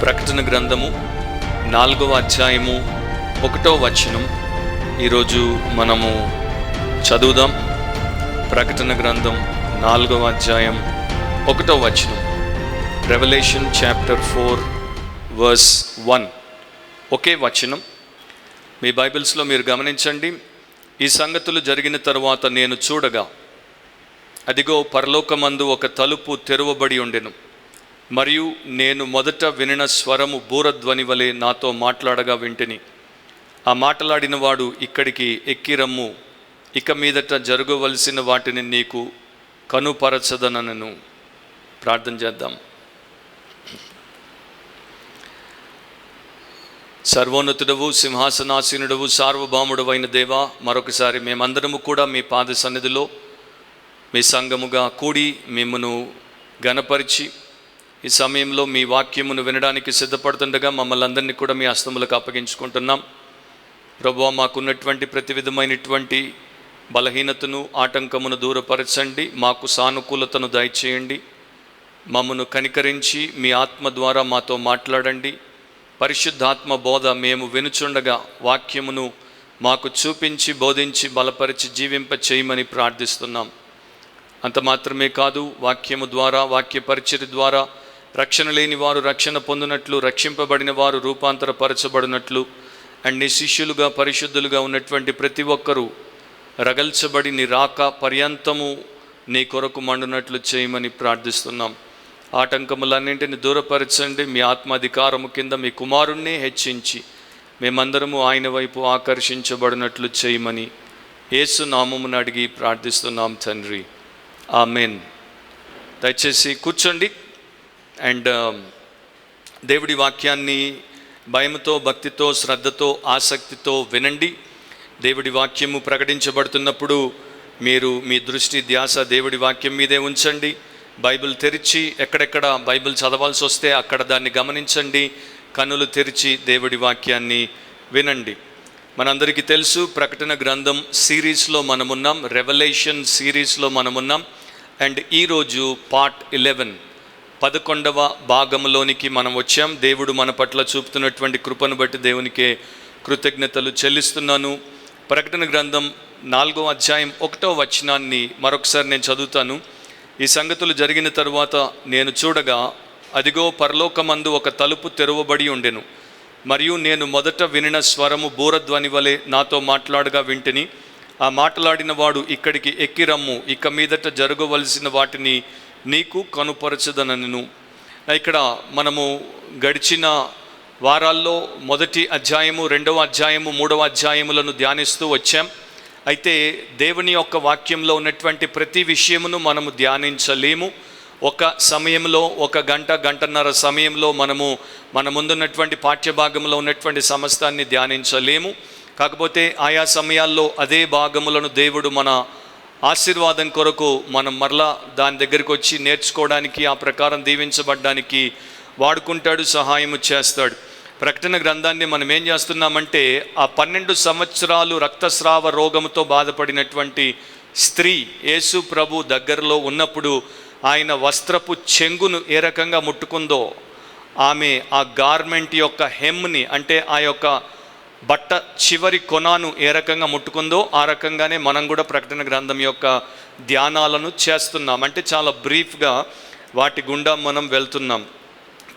ప్రకటన గ్రంథము 4వ అధ్యాయము 1వ వచనం ఈరోజు మనము చదువుదాం. ప్రకటన గ్రంథం 4వ అధ్యాయం 1వ వచనం. Revelation chapter 4 verse 1. ఒకే వచనం. మీ బైబిల్స్లో మీరు గమనించండి. ఈ సంగతులు జరిగిన తరువాత నేను చూడగా, అదిగో పరలోకమందు ఒక తలుపు తెరవబడి ఉండెను. మరియు నేను మొదట వినిన స్వరము బూరధ్వని వలె నాతో మాట్లాడగా వింటిని. ఆ మాట్లాడిన వాడు, ఇక్కడికి ఎక్కి రమ్ము, ఇక మీదట జరగవలసిన వాటిని నీకు కనుపరచదనను. ప్రార్థన చేద్దాం. సర్వోన్నతుడవు, సింహాసనాసీనుడవు, సార్వభౌముడవు అయిన దేవా, మరొకసారి మేమందరము కూడా మీ పాద సన్నిధిలో మీ సంఘముగా కూడి మిమ్మను గణపరిచి ఈ సమయంలో మీ వాక్యమును వినడానికి సిద్ధపడుతుండగా మమ్మల్ని అందరినీ కూడా మీ హస్తములకు అప్పగించుకుంటున్నాం. ప్రభువా, మాకున్నటువంటి ప్రతి విధమైనటువంటి బలహీనతను, ఆటంకమును దూరపరచండి. మాకు సానుకూలతను దయచేయండి. మమ్మను కనికరించి మీ ఆత్మ ద్వారా మాతో మాట్లాడండి. పరిశుద్ధాత్మ బోధ మేము వినుచుండగా వాక్యమును మాకు చూపించి, బోధించి, బలపరిచి జీవింప చేయమని ప్రార్థిస్తున్నాం. అంత మాత్రమే కాదు, వాక్యము ద్వారా, వాక్య పరిచర్య ద్వారా రక్షణ లేని వారు రక్షణ పొందినట్లు, రక్షింపబడిన వారు రూపాంతరపరచబడినట్లు, అండ్ నీ శిష్యులుగా, పరిశుద్ధులుగా ఉన్నటువంటి ప్రతి ఒక్కరూ రగల్చబడి నీ రాక పర్యంతము నీ కొరకు మండునట్లు చేయమని ప్రార్థిస్తున్నాం. ఆటంకములన్నింటిని దూరపరచండి. మీ ఆత్మాధికారము కింద మీ కుమారుణ్ణి హెచ్చించి మేమందరము ఆయన వైపు ఆకర్షించబడినట్లు చేయమని యేసు నామమును అడిగి ప్రార్థిస్తున్నాం తండ్రి. ఆమెన్. దయచేసి కూర్చోండి. అండ్ దేవుడి వాక్యాన్ని భయంతో, భక్తితో, శ్రద్ధతో, ఆసక్తితో వినండి. దేవుడి వాక్యము ప్రకటించబడుతున్నప్పుడు మీరు మీ దృష్టి, ధ్యాస దేవుడి వాక్యం మీదే ఉంచండి. బైబిల్ తెరిచి ఎక్కడెక్కడ బైబిల్ చదవాల్సి వస్తే అక్కడ దాన్ని గమనించండి. కన్నులు తెరిచి దేవుడి వాక్యాన్ని వినండి. మనందరికీ తెలుసు, ప్రకటన గ్రంథం సిరీస్లో మనమున్నాం, రెవల్యూషన్ సిరీస్లో మనమున్నాం. అండ్ ఈరోజు పార్ట్ 11వ భాగంలోనికి మనం వచ్చాం. దేవుడు మన పట్ల చూపుతున్నటువంటి కృపను బట్టి దేవునికే కృతజ్ఞతలు చెల్లిస్తున్నాను. ప్రకటన గ్రంథం 4వ అధ్యాయం 1వ వచనాన్ని మరొకసారి నేను చదువుతాను. ఈ సంగతులు జరిగిన తరువాత నేను చూడగా, అదిగో పరలోకమందు ఒక తలుపు తెరవబడి ఉండెను. మరియు నేను మొదట వినిన స్వరము బూరధ్వని వలె నాతో మాట్లాడగా వింటిని. ఆ మాట్లాడిన వాడు, ఇక్కడికి ఎక్కి రమ్ము, ఇక మీదట జరగవలసిన వాటిని నీకు కనుపరచదనను. ఇక్కడ మనము గడిచిన వారాల్లో మొదటి అధ్యాయము, 2వ అధ్యాయము, 3వ అధ్యాయములను ధ్యానిస్తూ వచ్చాం. అయితే దేవుని యొక్క వాక్యంలో ఉన్నటువంటి ప్రతి విషయమును మనము ధ్యానించలేము. ఒక సమయంలో, 1 గంట, గంటన్నర సమయంలో మనము మన ముందున్నటువంటి పాఠ్యభాగంలో ఉన్నటువంటి సమస్తాన్ని ధ్యానించలేము. కాకపోతే ఆయా సమయాల్లో అదే భాగములను దేవుడు మన ఆశీర్వాదం కొరకు మనం మరలా దాని దగ్గరికి వచ్చి నేర్చుకోవడానికి, ఆ ప్రకారం దీవించబడ్డానికి వాడుకుంటాడు, సహాయము చేస్తాడు. ప్రకటన గ్రంథాన్ని మనం ఏం చేస్తున్నామంటే, ఆ 12 సంవత్సరాలు రక్తస్రావ రోగముతో బాధపడినటువంటి స్త్రీ యేసు ప్రభు దగ్గరలో ఉన్నప్పుడు ఆయన వస్త్రపు చెంగును ఏ రకంగా ముట్టుకుందో, ఆమె ఆ గార్మెంట్ యొక్క హెమ్ని, అంటే ఆ యొక్క బట్ట చివరి కొనాను ఏ రకంగా ముట్టుకుందో, ఆ రకంగానే మనం కూడా ప్రకటన గ్రంథం యొక్క ధ్యానాలను చేస్తున్నాం. అంటే చాలా బ్రీఫ్గా వాటి గుండా మనం వెళ్తున్నాం.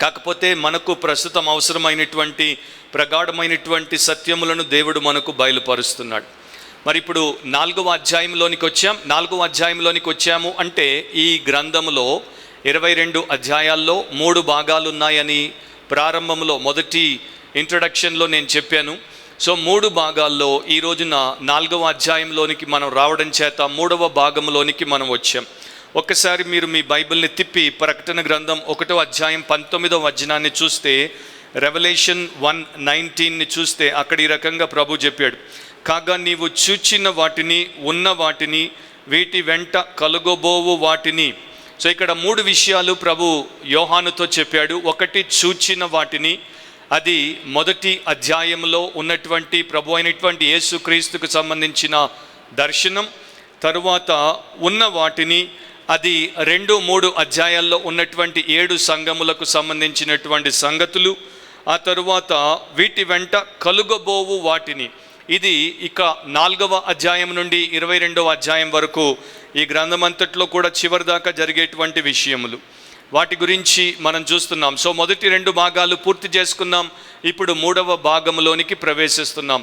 కాకపోతే మనకు ప్రస్తుతం అవసరమైనటువంటి ప్రగాఢమైనటువంటి సత్యములను దేవుడు మనకు బయలుపరుస్తున్నాడు. మరి ఇప్పుడు 4వ అధ్యాయంలోనికి వచ్చాం. 4వ అధ్యాయంలోనికి వచ్చాము అంటే ఈ గ్రంథంలో 22 అధ్యాయాల్లో 3 భాగాలు ఉన్నాయని ప్రారంభంలో మొదటి ఇంట్రడక్షన్లో నేను చెప్పాను. సో 3 భాగాల్లో ఈ రోజున 4వ అధ్యాయంలోనికి మనం రావడం చేత 3వ భాగంలోనికి మనం వచ్చాం. ఒక్కసారి మీరు మీ బైబిల్ని తిప్పి ప్రకటన గ్రంథం 1వ అధ్యాయం 19వ వచనాన్ని చూస్తే, రెవల్యూషన్ 1:19ని చూస్తే అక్కడ ఈ రకంగా ప్రభు చెప్పాడు, కాగా నీవు చూచిన వాటిని, ఉన్న వాటిని, వీటి వెంట కలుగబోవు వాటిని. సో ఇక్కడ 3 విషయాలు ప్రభు యోహానుతో చెప్పాడు. ఒకటి, చూచిన వాటిని, అది మొదటి అధ్యాయంలో ఉన్నటువంటి ప్రభు అయినటువంటి యేసుక్రీస్తుకు సంబంధించిన దర్శనం. తరువాత ఉన్న వాటిని, అది 2-3 అధ్యాయాల్లో ఉన్నటువంటి 7 సంఘములకు సంబంధించినటువంటి సంగతులు. ఆ తరువాత వీటి వెంట కలుగబోవు వాటిని, ఇది ఇక 4వ అధ్యాయం నుండి 22వ అధ్యాయం వరకు ఈ గ్రంథమంతట్లో కూడా చివరి దాకా జరిగేటువంటి విషయములు, వాటి గురించి మనం చూస్తున్నాం. సో మొదటి 2 భాగాలు పూర్తి చేసుకున్నాం. ఇప్పుడు 3వ భాగంలోనికి ప్రవేశిస్తున్నాం.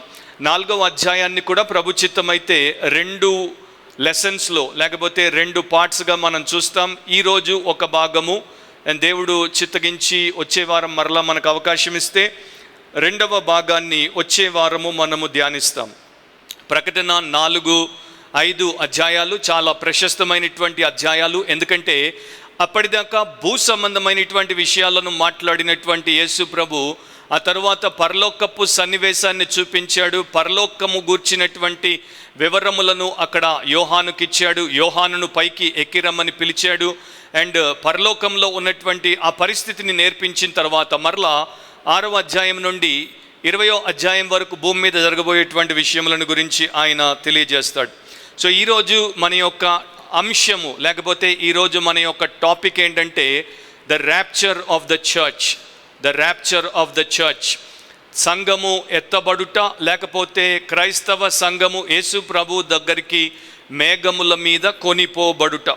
4వ అధ్యాయాన్ని కూడా ప్రభు చిత్తమైతే 2 లెసన్స్లో లేకపోతే 2 పార్ట్స్గా మనం చూస్తాం. ఈరోజు ఒక భాగము, దేవుడు చిత్తగించి వచ్చే వారం మరలా మనకు అవకాశం ఇస్తే 2వ భాగాన్ని వచ్చే వారము మనము ధ్యానిస్తాం. ప్రకటన 4-5 అధ్యాయాలు చాలా ప్రశస్తమైనటువంటి అధ్యాయాలు. ఎందుకంటే అప్పటిదాకా భూ సంబంధమైనటువంటి విషయాలను మాట్లాడినటువంటి యేసు ప్రభు ఆ తరువాత పరలోకపు సన్నివేశాన్ని చూపించాడు. పరలోకము గూర్చినటువంటి వివరములను అక్కడ యోహానుకి ఇచ్చాడు. యోహానును పైకి ఎక్కిరమ్మని పిలిచాడు. అండ్ పరలోకంలో ఉన్నటువంటి ఆ పరిస్థితిని నేర్పించిన తర్వాత మరలా 6వ అధ్యాయం నుండి 20వ అధ్యాయం వరకు భూమి మీద జరగబోయేటువంటి విషయములను గురించి ఆయన తెలియజేస్తాడు. సో ఈరోజు మన యొక్క అంశము లేకపోతే ఈరోజు మన యొక్క టాపిక్ ఏంటంటే the rapture of the church. The rapture of the church, సంఘము ఎత్తబడుట, లేకపోతే క్రైస్తవ సంఘము యేసు ప్రభు దగ్గరికి మేఘముల మీద కొనిపోబడుట.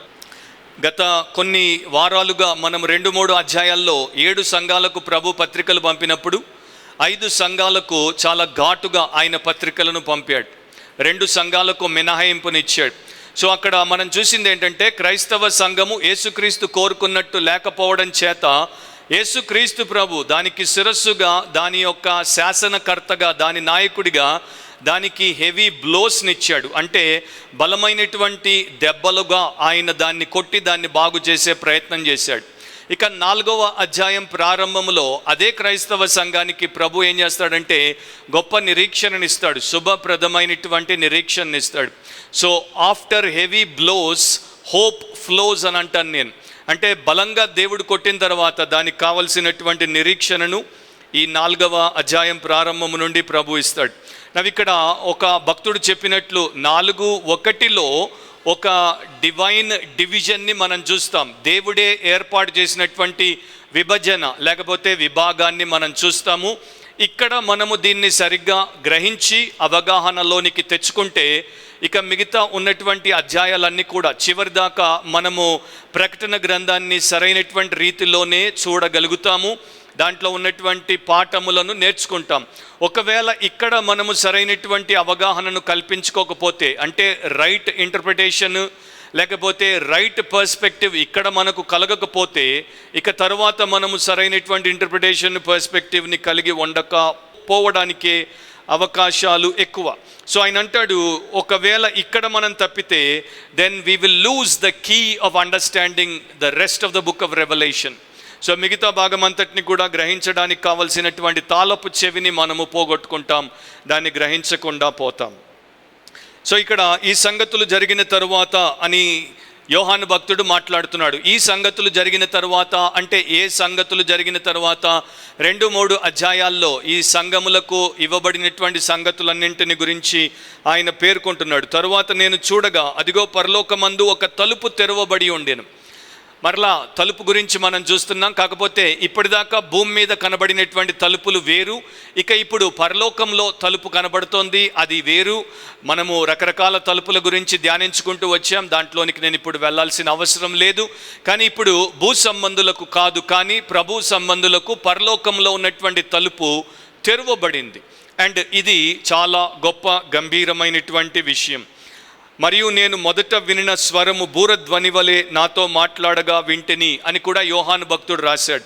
గత కొన్ని వారాలుగా మనం 2-3 అధ్యాయాల్లో 7 సంఘాలకు ప్రభు పత్రికలు పంపినప్పుడు 5 సంఘాలకు చాలా ఘాటుగా ఆయన పత్రికలను పంపాడు. 2 సంఘాలకు మినహాయింపునిచ్చాడు. సో అక్కడ మనం చూసింది ఏంటంటే క్రైస్తవ సంఘము యేసుక్రీస్తు కోరుకున్నట్టు లేకపోవడం చేత యేసుక్రీస్తు ప్రభు దానికి శిరస్సుగా, దాని యొక్క శాసనకర్తగా, దాని నాయకుడిగా దానికి హెవీ బ్లోస్నిచ్చాడు. అంటే బలమైనటువంటి దెబ్బలుగా ఆయన దాన్ని కొట్టి దాన్ని బాగు చేసే ప్రయత్నం చేశాడు. ఇక 4వ అధ్యాయం ప్రారంభంలో అదే క్రైస్తవ సంఘానికి ప్రభు ఏం చేస్తాడంటే గొప్ప నిరీక్షణనిస్తాడు, శుభప్రదమైనటువంటి నిరీక్షణనిస్తాడు. So after heavy blows hope flows అని అంటాను నేను. అంటే బలంగా దేవుడు కొట్టిన తర్వాత దానికి కావలసినటువంటి నిరీక్షణను ఈ 4వ అధ్యాయం ప్రారంభం నుండి ప్రభు ఇస్తాడు. ఇక్కడ ఒక భక్తుడు చెప్పినట్లు 4:1లో ఒక డివైన్ డివిజన్ని మనం చూస్తాం. దేవుడే ఏర్పాటు చేసినటువంటి విభజన లేకపోతే విభాగాన్ని మనం చూస్తాము. ఇక్కడ మనము దీన్ని సరిగ్గా గ్రహించి అవగాహనలోనికి తెచ్చుకుంటే ఇక మిగతా ఉన్నటువంటి అధ్యాయాలన్నీ కూడా చివరి దాకా మనము ప్రకటన గ్రంథాన్ని సరైనటువంటి రీతిలోనే చూడగలుగుతాము. దాంట్లో ఉన్నటువంటి పాఠములను నేర్చుకుంటాం. ఒకవేళ ఇక్కడ మనము సరైనటువంటి అవగాహనను కల్పించుకోకపోతే, అంటే రైట్ ఇంటర్ప్రిటేషన్ లేకపోతే రైట్ పర్స్పెక్టివ్ ఇక్కడ మనకు కలగకపోతే, ఇక తర్వాత మనము సరైనటువంటి ఇంటర్ప్రిటేషన్ పర్స్పెక్టివ్ని కలిగి ఉండకపోవడానికే అవకాశాలు ఎక్కువ. సో ఆయన అంటాడు, ఒకవేళ ఇక్కడ మనం తప్పితే then we will lose the key of understanding the rest of the book of revelation. So మిగతా భాగం అంతటిని కూడా గ్రహించడానికి కావలసినటువంటి తాళపు చెవిని మనము పోగొట్టుకుంటాం, దాన్ని గ్రహించకుండా పోతాం. సో ఇక్కడ ఈ సంగతులు జరిగిన తరువాత అని యోహాను భక్తుడు మాట్లాడుతున్నాడు. ఈ సంగతులు జరిగిన తరువాత అంటే ఏ సంగతులు జరిగిన తరువాత? 2-3 అధ్యాయాల్లో ఈ సంఘములకు ఇవ్వబడినటువంటి సంగతులన్నింటిని గురించి ఆయన పేర్కొంటున్నాడు. తరువాత నేను చూడగా అదిగో పరలోకమందు ఒక తలుపు తెరవబడి ఉండెను. మరలా తలుపు గురించి మనం చూస్తున్నాం. కాకపోతే ఇప్పటిదాకా భూమి మీద కనబడినటువంటి తలుపులు వేరు, ఇక ఇప్పుడు పరలోకంలో తలుపు కనబడుతోంది, అది వేరు. మనము రకరకాల తలుపుల గురించి ధ్యానించుకుంటూ వచ్చాం, దాంట్లోనికి నేను ఇప్పుడు వెళ్ళాల్సిన అవసరం లేదు. కానీ ఇప్పుడు భూ సంబంధులకు కాదు, కానీ ప్రభు సంబంధులకు పరలోకంలో ఉన్నటువంటి తలుపు తెరవబడింది. అండ్ ఇది చాలా గొప్ప గంభీరమైనటువంటి విషయం. మరియు నేను మొదట వినిన స్వరము బూరధ్వని వలె నాతో మాట్లాడగా వింటిని అని కూడా యోహాను భక్తుడు రాశాడు.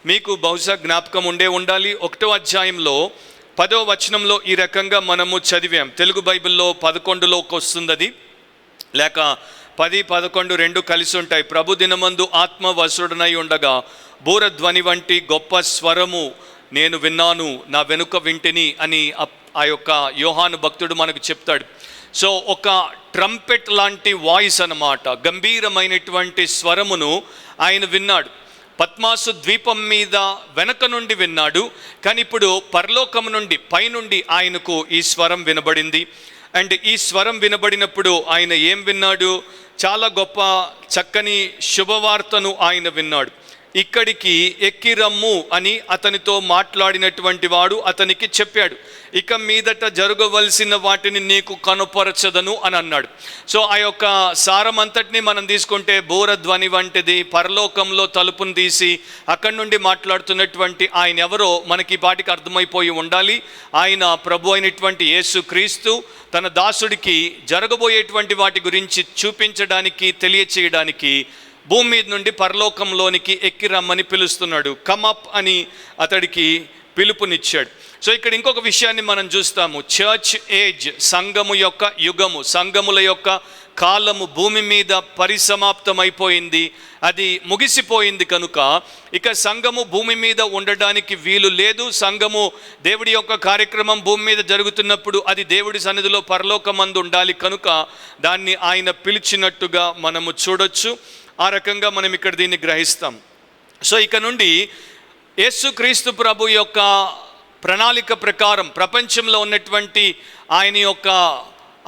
మీకు బహుశా జ్ఞాపకం ఉండాలి, 1వ అధ్యాయంలో 10వ వచనంలో ఈ రకంగా మనము చదివాం. తెలుగు బైబిల్లో 11లోకి వస్తుంది అది, లేక 10, 11 రెండు కలిసి ఉంటాయి. ప్రభు దినమందు ఆత్మ వసుడనై ఉండగా బూరధ్వని వంటి గొప్ప స్వరము నేను విన్నాను, నా వెనుక వింటిని అని ఆ యొక్క యోహాను భక్తుడు మనకు చెప్తాడు. సో ఒక ట్రంపెట్ లాంటి వాయిస్ అన్నమాట, గంభీరమైనటువంటి స్వరమును ఆయన విన్నాడు. పద్మాసు ద్వీపం మీద వెనక నుండి విన్నాడు, కానీ ఇప్పుడు పరలోకం నుండి పైనుండి ఆయనకు ఈ స్వరం వినబడింది. అండ్ ఈ స్వరం వినబడినప్పుడు ఆయన ఏం విన్నాడు? చాలా గొప్ప చక్కని శుభవార్తను ఆయన విన్నాడు. ఇక్కడికి ఎక్కి రమ్ము అని అతనితో మాట్లాడినటువంటి వాడు అతనికి చెప్పాడు. ఇక మీదట జరగవలసిన వాటిని నీకు కనుపరచదను అని అన్నాడు. సో ఆ యొక్క సారం అంతటిని మనం తీసుకుంటే బోరధ్వని వంటిది, పరలోకంలో తలుపును తీసి అక్కడి నుండి మాట్లాడుతున్నటువంటి ఆయన ఎవరో మనకి పాటికి అర్థమైపోయి ఉండాలి. ఆయన ప్రభు అయినటువంటి యేసు క్రీస్తు తన దాసుడికి జరగబోయేటువంటి వాటి గురించి చూపించడానికి, తెలియచేయడానికి భూమి మీద నుండి పరలోకంలోనికి ఎక్కి రమ్మని పిలుస్తున్నాడు. కమప్ అని అతడికి పిలుపునిచ్చాడు. సో ఇక్కడ ఇంకొక విషయాన్ని మనం చూస్తాము. చర్చ్ ఏజ్, సంఘము యొక్క యుగము, సంఘముల యొక్క కాలము భూమి మీద పరిసమాప్తమైపోయింది, అది ముగిసిపోయింది. కనుక ఇక సంఘము భూమి మీద ఉండడానికి వీలు లేదు. సంఘము దేవుడి యొక్క కార్యక్రమం భూమి మీద జరుగుతున్నప్పుడు అది దేవుడి సన్నిధిలో పరలోకమందు ఉండాలి. కనుక దాన్ని ఆయన పిలిచినట్టుగా మనము చూడొచ్చు. ఆ రకంగా మనం ఇక్కడ దీన్ని గ్రహిస్తాం. సో ఇక నుండి యేసుక్రీస్తు ప్రభు యొక్క ప్రణాళిక ప్రకారం ప్రపంచంలో ఉన్నటువంటి ఆయన యొక్క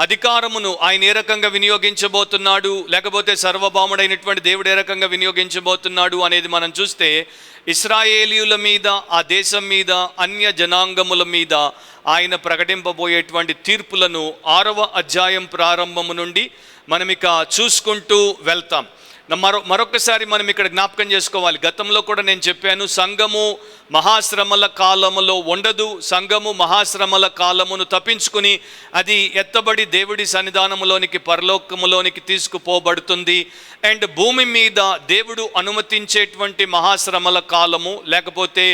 అధికారమును ఆయన ఏ రకంగా వినియోగించబోతున్నాడు, లేకపోతే సర్వభౌముడైనటువంటి దేవుడు ఏ రకంగా వినియోగించబోతున్నాడు అనేది మనం చూస్తే, ఇశ్రాయేలీయుల మీద, ఆ దేశం మీద, అన్య జనాంగముల మీద ఆయన ప్రకటింపబోయేటువంటి తీర్పులను 6వ అధ్యాయం ప్రారంభము నుండి మనం ఇక చూసుకుంటూ వెళ్తాం. మరొకసారి మనం ఇక్కడ జ్ఞాపకం చేసుకోవాలి. గతంలో కూడా నేను చెప్పాను, సంఘము మహాశ్రమల కాలములో ఉండదు. సంఘము మహాశ్రమల కాలమును తప్పించుకుని అది ఎత్తబడి దేవుడి సన్నిధానములోనికి, పరలోకములోనికి తీసుకుపోబడుతుంది. అండ్ భూమి మీద దేవుడు అనుమతించేటువంటి మహాశ్రమల కాలము, లేకపోతే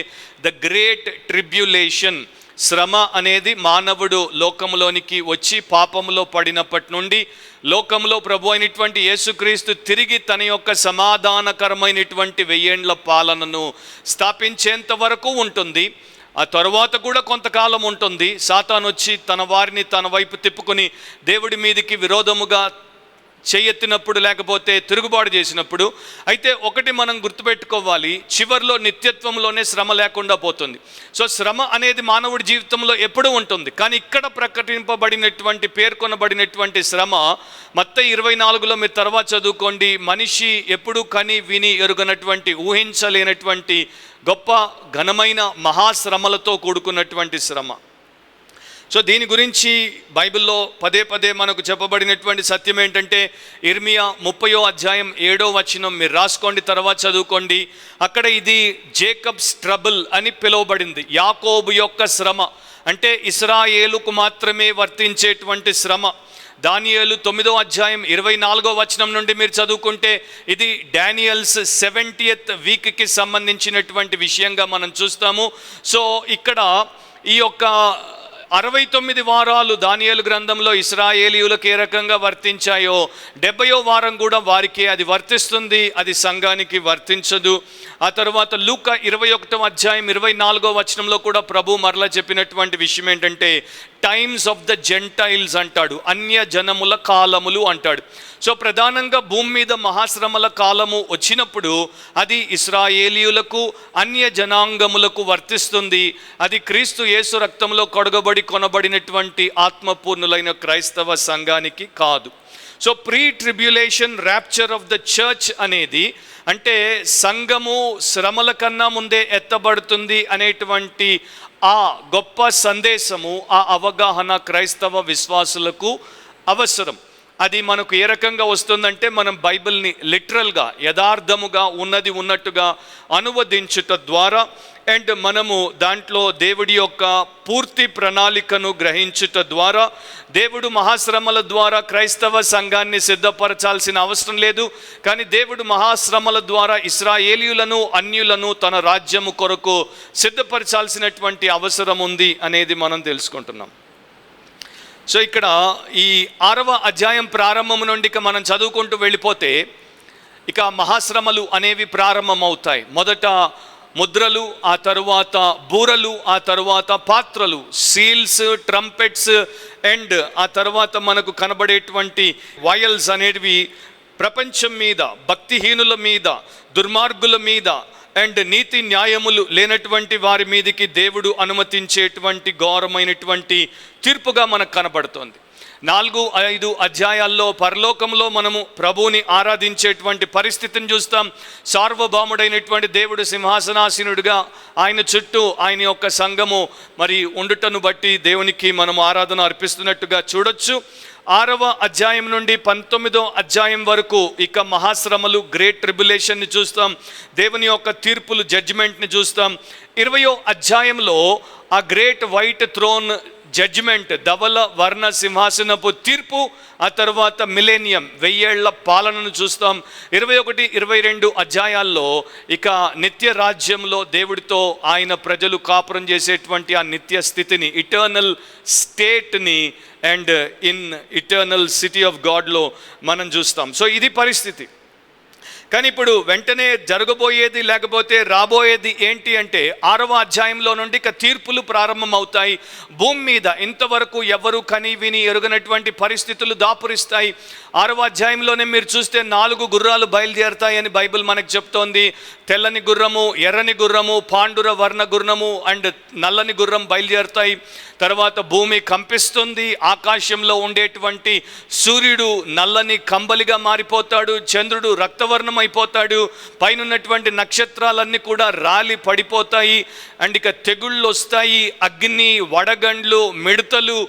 ద గ్రేట్ ట్రిబ్యులేషన్, శ్రమ అనేది మానవుడు లోకములోనికి వచ్చి పాపములో పడినప్పటి నుండి లోకంలో ప్రభు అయినటువంటి యేసుక్రీస్తు తిరిగి తన యొక్క సమాధానకరమైనటువంటి 1000 ఏండ్ల పాలనను స్థాపించేంత వరకు ఉంటుంది. ఆ తర్వాత కూడా కొంతకాలం ఉంటుంది. సాతాను వచ్చి తన వారిని తన వైపు తిప్పుకొని దేవుడి మీదకి విరోధముగా చేయెత్తినప్పుడు, లేకపోతే తిరుగుబాటు చేసినప్పుడు. అయితే ఒకటి మనం గుర్తుపెట్టుకోవాలి, చివరిలో నిత్యత్వంలోనే శ్రమ లేకుండా పోతుంది. సో శ్రమ అనేది మానవుడి జీవితంలో ఎప్పుడూ ఉంటుంది. కానీ ఇక్కడ ప్రకటింపబడినటువంటి, పేర్కొనబడినటువంటి శ్రమ మత్తయి 24లో మీరు తర్వాత చదువుకోండి. మనిషి ఎప్పుడు కని విని ఎరుగనటువంటి, ఊహించలేనటువంటి గొప్ప ఘనమైన మహాశ్రమలతో కూడుకున్నటువంటి శ్రమ. సో దీని గురించి బైబిల్లో పదే పదే మనకు చెప్పబడినటువంటి సత్యం ఏంటంటే, ఇర్మియా 30వ అధ్యాయం 7వ వచనం మీరు రాసుకోండి, తర్వాత చదువుకోండి. అక్కడ ఇది జేకబ్స్ ట్రబుల్ అని పిలువబడింది. యాకోబు యొక్క శ్రమ అంటే ఇశ్రాయేలుకు మాత్రమే వర్తించేటువంటి శ్రమ. దానియేలు 9వ అధ్యాయం 24వ వచనం నుండి మీరు చదువుకుంటే ఇది డానియల్స్ 70th వీక్కి సంబంధించినటువంటి విషయంగా మనం చూస్తాము. సో ఇక్కడ ఈ యొక్క 69 వారాలు దానియేలు గ్రంథంలో ఇశ్రాయేలీయులకు ఏ రకంగా వర్తించాయో 70వ వారం కూడా వారికే అది వర్తిస్తుంది, అది సంఘానికి వర్తించదు. ఆ తర్వాత లూకా 21వ అధ్యాయం 24వ వచనంలో కూడా ప్రభు మరలా చెప్పినటువంటి విషయం ఏంటంటే, టైమ్స్ ఆఫ్ ద జెంటైల్స్ అంటాడు, అన్య జనముల కాలములు అంటాడు. సో ప్రధానంగా భూమి మీద మహాశ్రమల కాలము వచ్చినప్పుడు అది ఇశ్రాయేలీయులకు, అన్య జనాంగములకు వర్తిస్తుంది. అది క్రీస్తు యేసు రక్తంలో కడుగబడి కొనబడినటువంటి ఆత్మపూర్ణులైన క్రైస్తవ సంఘానికి కాదు. So pre tribulation rapture of the church అనేది అంటే సంఘము శ్రమల కన్నా ముందే ఎత్తబడుతుంది అనేటువంటి ఆ గొప్ప సందేశము, ఆ అవగాహన క్రైస్తవ విశ్వాసులకు అవసరం. అది మనకు ఏ రకంగా వస్తుందంటే, మనం బైబిల్ని లిటరల్గా, యథార్థముగా, ఉన్నది ఉన్నట్టుగా అనువదించుట ద్వారా, అండ్ మనము దాంట్లో దేవుడి యొక్క పూర్తి ప్రణాళికను గ్రహించుట ద్వారా, దేవుడు మహాశ్రమల ద్వారా క్రైస్తవ సంఘాన్ని సిద్ధపరచాల్సిన అవసరం లేదు. కానీ దేవుడు మహాశ్రమల ద్వారా ఇశ్రాయేలీయులను, అన్యులను తన రాజ్యము కొరకు సిద్ధపరచాల్సినటువంటి అవసరం ఉంది అనేది మనం తెలుసుకుంటున్నాం. సో ఇక్కడ ఈ 6వ అధ్యాయం ప్రారంభం నుండి ఇక మనం చదువుకుంటూ వెళ్ళిపోతే ఇక మహాశ్రమలు అనేవి ప్రారంభమవుతాయి. మొదట ముద్రలు, ఆ తరువాత బూరలు, ఆ తరువాత పాత్రలు, సీల్స్, ట్రంపెట్స్, అండ్ ఆ తర్వాత మనకు కనబడేటువంటి వయల్స్ అనేవి ప్రపంచం మీద, భక్తిహీనుల మీద, దుర్మార్గుల మీద, అండ్ నీతి న్యాయములు లేనటువంటి వారి మీదకి దేవుడు అనుమతించేటువంటి ఘోరమైనటువంటి తీర్పుగా మనకు కనబడుతోంది. 4-5 అధ్యాయాల్లో పరలోకంలో మనము ప్రభువుని ఆరాధించేటువంటి పరిస్థితిని చూస్తాం. సార్వభౌముడైనటువంటి దేవుడు సింహాసనాసీనుడిగా ఆయన చుట్టూ ఆయన యొక్క సంఘము మరి ఉండుటను బట్టి దేవునికి మనము ఆరాధన అర్పిస్తున్నట్టుగా చూడొచ్చు. 6వ అధ్యాయం నుండి 19వ అధ్యాయం వరకు ఇక మహాశ్రమలు, గ్రేట్ ట్రిబ్యులేషన్ని చూస్తాం. దేవుని యొక్క తీర్పులు, జడ్జిమెంట్ని చూస్తాం. 20వ అధ్యాయంలో ఆ గ్రేట్ వైట్ థ్రోన్ జడ్జిమెంట్, ధవల వర్ణ సింహాసనపు తీర్పు, ఆ తర్వాత మిలేనియం, 1000 ఏళ్ల పాలనను చూస్తాం. 21-22 అధ్యాయాల్లో ఇక నిత్య రాజ్యంలో దేవుడితో ఆయన ప్రజలు కాపురం చేసేటువంటి ఆ నిత్య స్థితిని, ఇటర్నల్ స్టేట్ని and in eternal city of గాడ్లో మనం చూస్తాం. సో ఇది పరిస్థితి. కానీ ఇప్పుడు వెంటనే జరగబోయేది లేకపోతే రాబోయేది ఏంటి అంటే 6వ అధ్యాయంలో నుండి ఇక తీర్పులు ప్రారంభం అవుతాయి. భూమి మీద ఇంతవరకు ఎవరు కని విని ఎరుగనటువంటి పరిస్థితులు దాపురిస్తాయి. 6వ అధ్యాయంలోనే మీరు చూస్తే 4 గుర్రాలు బయలుదేరుతాయని బైబిల్ మనకు చెప్తోంది. తెల్లని గుర్రము, ఎర్రని గుర్రము, పాండుర వర్ణ గుర్రము అండ్ నల్లని గుర్రం బయలుదేరుతాయి. తర్వాత భూమి కంపిస్తుంది. ఆకాశంలో ఉండేటువంటి సూర్యుడు నల్లని కంబలిగా మారిపోతాడు, చంద్రుడు రక్తవర్ణం అయిపోతాడు, పైన ఉన్నటువంటి నక్షత్రాలన్నీ కూడా రాలి పడిపోతాయి. అండ్ ఇక తెగుళ్ళు వస్తాయి, అగ్ని, వడగండ్లు, మిడతలు.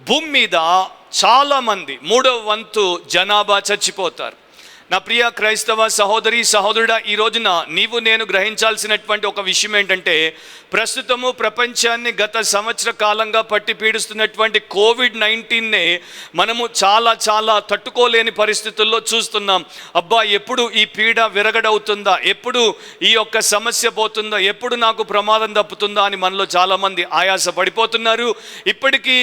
భూమి మీద చాలామంది 3వ వంతు జనాభా చచ్చిపోతారు. నా ప్రియ క్రైస్తవ సహోదరి సహోదరుడా, ఈ రోజున నీవు నేను గ్రహించాల్సినటువంటి ఒక విషయం ఏంటంటే, ప్రస్తుతము ప్రపంచాన్ని గత సంవత్సర కాలంగా పట్టి పీడిస్తున్నటువంటి కోవిడ్-19నే మనము చాలా తట్టుకోలేని పరిస్థితుల్లో చూస్తున్నాం. అబ్బా, ఎప్పుడు ఈ పీడ విరగడవుతుందా, ఎప్పుడు ఈ యొక్క సమస్య పోతుందా, ఎప్పుడు నాకు ప్రమాదం తప్పుతుందా అని మనలో చాలామంది ఆయాస పడిపోతున్నారు. ఇప్పటికీ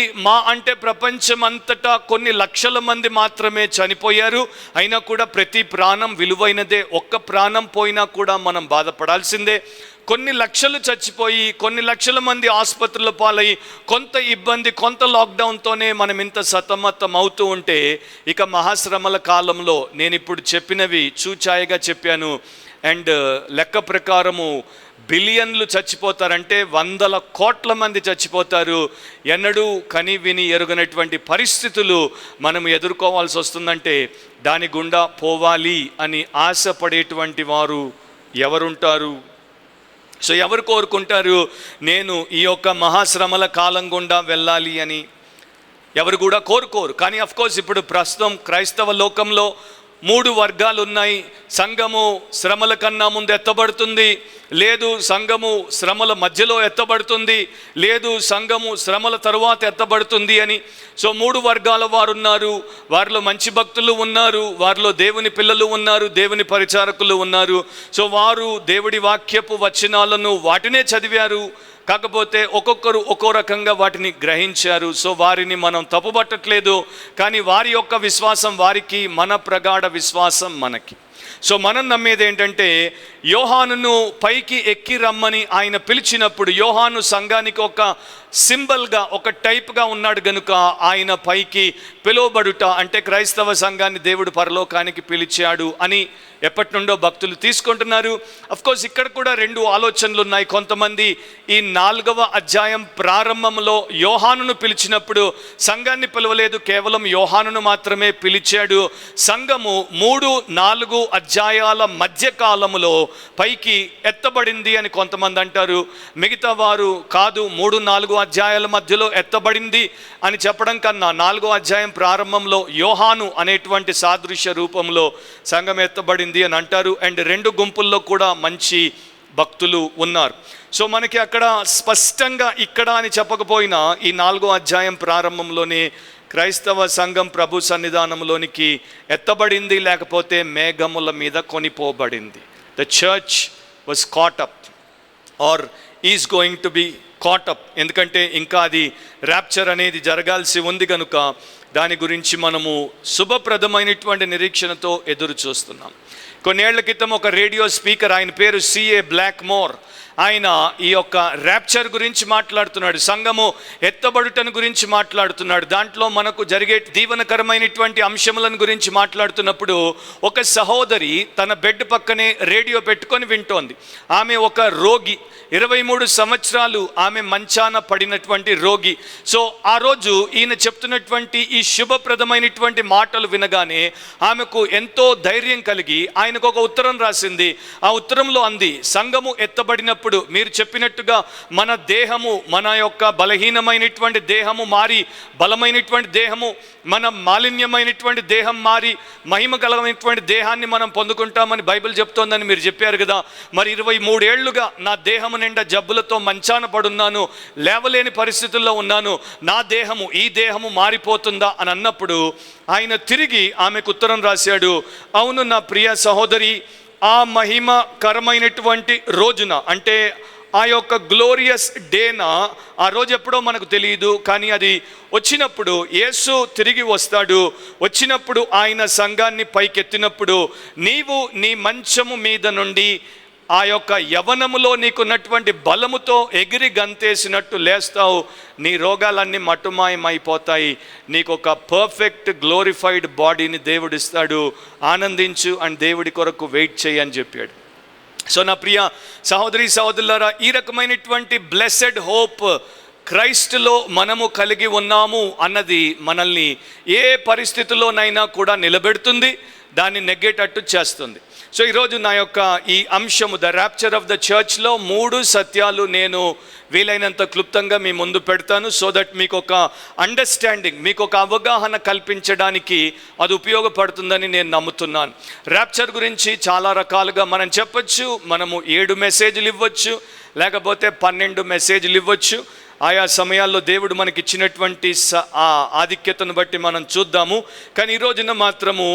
అంటే ప్రపంచం అంతటా కొన్ని లక్షల మంది మాత్రమే చనిపోయారు. అయినా కూడా ప్రతి ప్రాణం విలువైనదే. ఒక్క ప్రాణం పోయినా కూడా మనం బాధపడాల్సిందే. కొన్ని లక్షలు చచ్చిపోయి, కొన్ని లక్షల మంది ఆసుపత్రుల పాలయ్యి, కొంత ఇబ్బంది, కొంత లాక్డౌన్తోనే మనం ఇంత సతమతం అవుతూ ఉంటే, ఇక మహాశ్రమల కాలంలో నేను ఇప్పుడు చెప్పినవి చూచాయిగా చెప్పాను. అండ్ లెక్క ప్రకారము బిలియన్లు చచ్చిపోతారంటే 100 కోట్ల మంది చచ్చిపోతారు. ఎన్నడూ కని విని ఎరుగనటువంటి పరిస్థితులు మనం ఎదుర్కోవాల్సి వస్తుందంటే దాని గుండా పోవాలి అని ఆశపడేటువంటి వారు ఎవరుంటారు? సో ఎవరు కోరుకుంటారు నేను ఈ యొక్క మహాశ్రమల కాలం గుండా వెళ్ళాలి అని? ఎవరు కూడా కోరుకోరు. కానీ అఫ్కోర్స్ ఇప్పుడు ప్రస్తుతం క్రైస్తవ లోకంలో 3 వర్గాలు ఉన్నాయి. సంఘము శ్రమల కన్నా ముందు ఎత్తబడుతుంది, లేదు సంఘము శ్రమల మధ్యలో ఎత్తబడుతుంది, లేదు సంఘము శ్రమల తరువాత ఎత్తబడుతుంది అని. సో 3 వర్గాల వారు ఉన్నారు. వారిలో మంచి భక్తులు ఉన్నారు, వారిలో దేవుని పిల్లలు ఉన్నారు, దేవుని పరిచారకులు ఉన్నారు. సో వారు దేవుడి వాక్యపు వచనాలను వాటినే చదివారు, కాకపోతే ఒక్కొక్కరు ఒక్కో రకంగా వాటిని గ్రహించారు. సో వారిని మనం తప్పుపట్టట్లేదు. కానీ వారి యొక్క విశ్వాసం వారికి, మన ప్రగాఢ విశ్వాసం మనకి. సో మనం నమ్మేది ఏంటంటే, యోహానును పైకి ఎక్కి రమ్మని ఆయన పిలిచినప్పుడు, యోహాను సంఘానికి ఒక సింబల్గా, ఒక టైప్గా ఉన్నాడు గనుక ఆయన పైకి పిలువబడుట అంటే క్రైస్తవ సంఘాన్ని దేవుడు పరలోకానికి పిలిచాడు అని ఎప్పటి నుండో భక్తులు తీసుకుంటున్నారు. అఫ్కోర్స్ ఇక్కడ కూడా 2 ఆలోచనలు ఉన్నాయి. కొంతమంది ఈ 4వ అధ్యాయం ప్రారంభంలో యోహానును పిలిచినప్పుడు సంఘాన్ని పిలవలేదు, కేవలం యోహానును మాత్రమే పిలిచాడు. సంఘము 3-4 అధ్యాయాల మధ్య కాలములో పైకి ఎత్తబడింది అని కొంతమంది అంటారు. మిగతా వారు కాదు, 3-4 అధ్యాయాల మధ్యలో ఎత్తబడింది అని చెప్పడం కన్నా 4వ అధ్యాయం ప్రారంభంలో యోహాను అనేటువంటి సాదృశ్య రూపంలో సంఘం ఎత్తబడింది అని అంటారు. అండ్ 2 గుంపుల్లో కూడా మంచి భక్తులు ఉన్నారు. సో మనకి అక్కడ స్పష్టంగా ఇక్కడ అని చెప్పకపోయినా ఈ 4వ అధ్యాయం ప్రారంభంలోనే క్రైస్తవ సంఘం ప్రభు సన్నిధానంలోనికి ఎత్తబడింది, లేకపోతే మేఘముల మీద కొనిపోబడింది. The church was caught up or is going to be caught up. ఎందుకంటే ఇంకా అది ర్యాప్చర్ అనేది జరగాల్సి ఉంది కనుక దాని గురించి మనము శుభప్రదమైనటువంటి నిరీక్షణతో ఎదురు చూస్తున్నాం. కొన్నేళ్ల క్రితం ఒక రేడియో స్పీకర్, ఆయన పేరు సిఏ బ్లాక్మోర్, ఆయన ఈ యొక్క ర్యాప్చర్ గురించి మాట్లాడుతున్నాడు, సంఘము ఎత్తబడుటను గురించి మాట్లాడుతున్నాడు. దాంట్లో మనకు జరిగే దీవెనకరమైనటువంటి అంశములను గురించి మాట్లాడుతున్నప్పుడు ఒక సహోదరి తన బెడ్ పక్కనే రేడియో పెట్టుకొని వింటోంది. ఆమె ఒక రోగి, 23 సంవత్సరాలు ఆమె మంచాన పడినటువంటి రోగి. సో ఆ రోజు ఈయన చెప్తున్నటువంటి ఈ శుభప్రదమైనటువంటి మాటలు వినగానే ఆమెకు ఎంతో ధైర్యం కలిగి ఆయనకు ఒక ఉత్తరం రాసింది. ఆ ఉత్తరంలో అంది, సంఘము ఎత్తబడినప్పుడు మీరు చెప్పినట్టుగా మన దేహము, మన యొక్క బలహీనమైనటువంటి దేహము మారి బలమైనటువంటి దేహము, మన మాలిన్యమైనటువంటి దేహం మారి మహిమ గలమైనటువంటి దేహాన్ని మనం పొందుకుంటామని బైబిల్ చెప్తోందని మీరు చెప్పారు కదా. మరి 23 ఏళ్లుగా నా దేహము నిండా జబ్బులతో మంచాన పడున్నాను, లేవలేని పరిస్థితుల్లో ఉన్నాను, నా దేహము, ఈ దేహము మారిపోతుందా అని అన్నప్పుడు ఆయన తిరిగి ఆమెకు ఉత్తరం రాశాడు. అవును నా ప్రియ సహోదరి, ఆ మహిమకరమైనటువంటి రోజున, అంటే ఆ యొక్క గ్లోరియస్ డేనా, ఆ రోజు ఎప్పుడో మనకు తెలియదు, కానీ అది వచ్చినప్పుడు యేసు తిరిగి వస్తాడు. వచ్చినప్పుడు ఆయన సంఘాన్ని పైకెత్తినప్పుడు నీవు నీ మంచము మీద నుండి ఆ యొక్క యవనములో నీకున్నటువంటి బలముతో ఎగిరి గంతేసినట్టు లేస్తావు, నీ రోగాలన్నీ మటుమాయమైపోతాయి, నీకు ఒక పర్ఫెక్ట్ గ్లోరిఫైడ్ బాడీని దేవుడిస్తాడు, ఆనందించు అండ్ దేవుడి కొరకు వెయిట్ చేయి అని చెప్పాడు. సో నా ప్రియ సహోదరి సహోదరులారా, ఈ రకమైనటువంటి బ్లెస్సెడ్ హోప్ క్రైస్టులో మనము కలిగి ఉన్నాము అన్నది మనల్ని ఏ పరిస్థితుల్లోనైనా కూడా నిలబెడుతుంది, దాన్ని నెగ్గేటట్టు చేస్తుంది. సో ఈరోజు నా యొక్క ఈ అంశము ద ర్యాప్చర్ ఆఫ్ ద చర్చ్లో 3 సత్యాలు నేను వీలైనంత క్లుప్తంగా మీ ముందు పెడతాను. సో దట్ మీకు ఒక అండర్స్టాండింగ్, మీకు ఒక అవగాహన కల్పించడానికి అది ఉపయోగపడుతుందని నేను నమ్ముతున్నాను. ర్యాప్చర్ గురించి చాలా రకాలుగా మనం చెప్పచ్చు. మనము 7 మెసేజ్లు ఇవ్వచ్చు, లేకపోతే 12 మెసేజ్లు ఇవ్వచ్చు. ఆయా సమయాల్లో దేవుడు మనకి ఇచ్చినటువంటి ఆధిక్యతను బట్టి మనం చూద్దాము. కానీ ఈ రోజున మాత్రము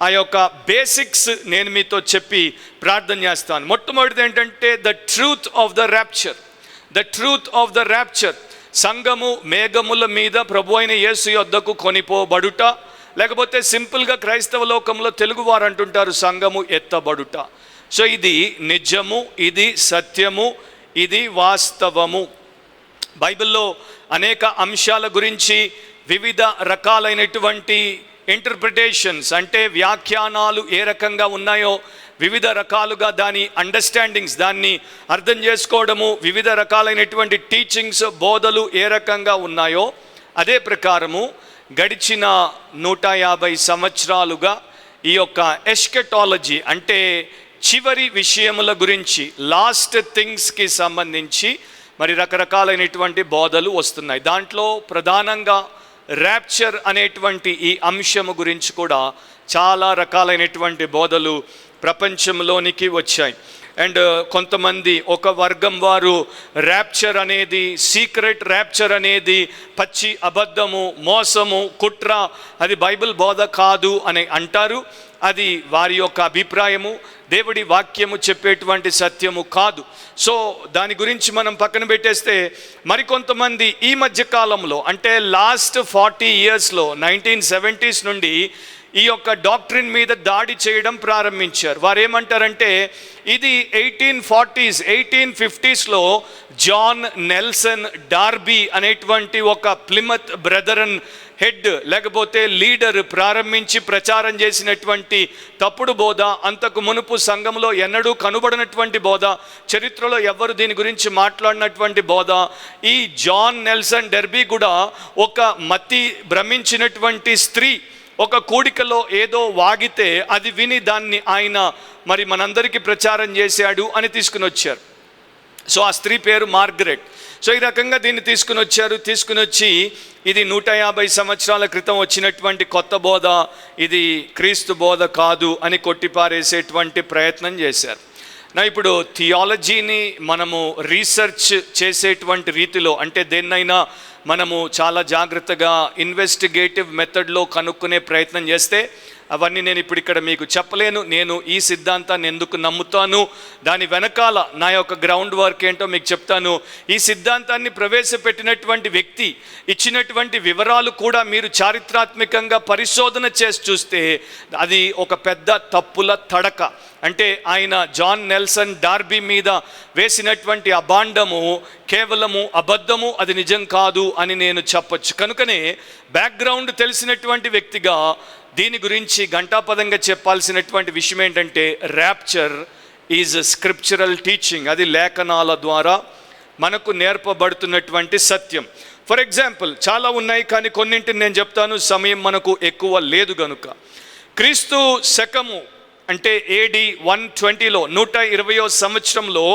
ఆ యొక్క బేసిక్స్ నేను మీతో చెప్పి ప్రార్థన చేస్తాను. మొట్టమొదటిది ఏంటంటే the truth of the rapture. The truth of the rapture, సంఘము మేఘముల మీద ప్రభు అయిన యేసు యొద్దకు కొనిపోబడుట, లేకపోతే సింపుల్గా క్రైస్తవ లోకంలో తెలుగువారు అంటుంటారు సంఘము ఎత్తబడుట. సో ఇది నిజము, ఇది సత్యము, ఇది వాస్తవము. బైబిల్లో అనేక అంశాల గురించి వివిధ రకాలైనటువంటి ఇంటర్ప్రిటేషన్స్, అంటే వ్యాఖ్యానాలు ఏ రకంగా ఉన్నాయో, వివిధ రకాలుగా దాని అండర్స్టాండింగ్స్, దాన్ని అర్థం చేసుకోవడము, వివిధ రకాలైనటువంటి టీచింగ్స్, బోధలు ఏ రకంగా ఉన్నాయో, అదే ప్రకారము గడిచిన 150 సంవత్సరాలుగా ఈ యొక్క ఎస్కెటాలజీ, అంటే చివరి విషయముల గురించి, లాస్ట్ థింగ్స్కి సంబంధించి మరి రకరకాలైనటువంటి బోధలు వస్తున్నాయి. దాంట్లో ప్రధానంగా ర్యాప్చర్ అనేటువంటి ఈ అంశము గురించి కూడా చాలా రకాలైనటువంటి బోధలు ప్రపంచంలోనికి వచ్చాయి. అండ్ కొంతమంది, ఒక వర్గం వారు ర్యాప్చర్ అనేది, సీక్రెట్ ర్యాప్చర్ అనేది పచ్చి అబద్ధము, మోసము, కుట్ర, అది బైబిల్ బోధ కాదు అని అంటారు. అది వారి యొక్క అభిప్రాయము, దేవుడి వాక్యము చెప్పేటువంటి సత్యము కాదు. సో దాని గురించి మనం పక్కన పెట్టేస్తే, మరికొంతమంది ఈ మధ్య కాలంలో, అంటే లాస్ట్ 40 ఇయర్స్లో 1970s నుండి ఈ యొక్క డాక్ట్రిన్ మీద దాడి చేయడం ప్రారంభించారు. వారు ఏమంటారంటే ఇది 1840s 1850స్లో జాన్ నెల్సన్ డార్బీ అనేటువంటి ఒక ప్లిమత్ బ్రదరన్ హెడ్, లేకపోతే లీడర్ ప్రారంభించి ప్రచారం చేసినటువంటి తప్పుడు బోధ, అంతకు మునుపు సంఘంలో ఎన్నడూ కనుబడినటువంటి బోధ, చరిత్రలో ఎవ్వరు దీని గురించి మాట్లాడినటువంటి బోధ. ఈ జాన్ నెల్సన్ డార్బీ కూడా ఒక మతి భ్రమించినటువంటి స్త్రీ ఒక కూడికలో ఏదో వాగితే అది విని దాన్ని ఆయన మరి మనందరికీ ప్రచారం చేశాడు అని తీసుకుని వచ్చారు. సో ఆ స్త్రీ పేరు మార్గరెట్. సో ఈ రకంగా దీన్ని తీసుకుని వచ్చారు. తీసుకుని వచ్చి ఇది 150 సంవత్సరాల క్రితం వచ్చినటువంటి కొత్త బోధ, ఇది క్రీస్తు బోధ కాదు అని కొట్టిపారేసేటువంటి ప్రయత్నం చేశారు. ఇప్పుడు థియాలజీని మనము రీసెర్చ్ చేసేటువంటి రీతిలో, అంటే దేన్నైనా మనము చాలా జాగ్రత్తగా ఇన్వెస్టిగేటివ్ మెథడ్లో కనుక్కునే ప్రయత్నం చేస్తే అవన్నీ నేను ఇప్పుడు ఇక్కడ మీకు చెప్పలేను. నేను ఈ సిద్ధాంతాన్ని ఎందుకు నమ్ముతాను, దాని వెనకాల నా యొక్క గ్రౌండ్ వర్క్ ఏంటో మీకు చెప్తాను. ఈ సిద్ధాంతాన్ని ప్రవేశపెట్టినటువంటి వ్యక్తి ఇచ్చినటువంటి వివరాలు కూడా మీరు చారిత్రాత్మకంగా పరిశోధన చేసి చూస్తే అది ఒక పెద్ద తప్పుల తడక. అంటే ఆయన జాన్ నెల్సన్ డార్బీ మీద వేసినటువంటి అభాండము కేవలము అబద్ధము, అది నిజం కాదు అని నేను చెప్పొచ్చు. కనుకనే బ్యాక్గ్రౌండ్ తెలిసినటువంటి వ్యక్తిగా దీని గురించి ఘంటాపదంగా చెప్పాల్సినటువంటి విషయం ఏంటంటే ర్యాప్చర్ ఈజ్ స్క్రిప్చురల్ టీచింగ్. అది లేఖనాల ద్వారా మనకు నేర్పబడుతున్నటువంటి సత్యం. ఫర్ ఎగ్జాంపుల్ చాలా ఉన్నాయి, కానీ కొన్నింటిని నేను చెప్తాను, సమయం మనకు ఎక్కువ లేదు గనుక. క్రీస్తు శకము అంటే AD 120లో 120వ సంవత్సరంలో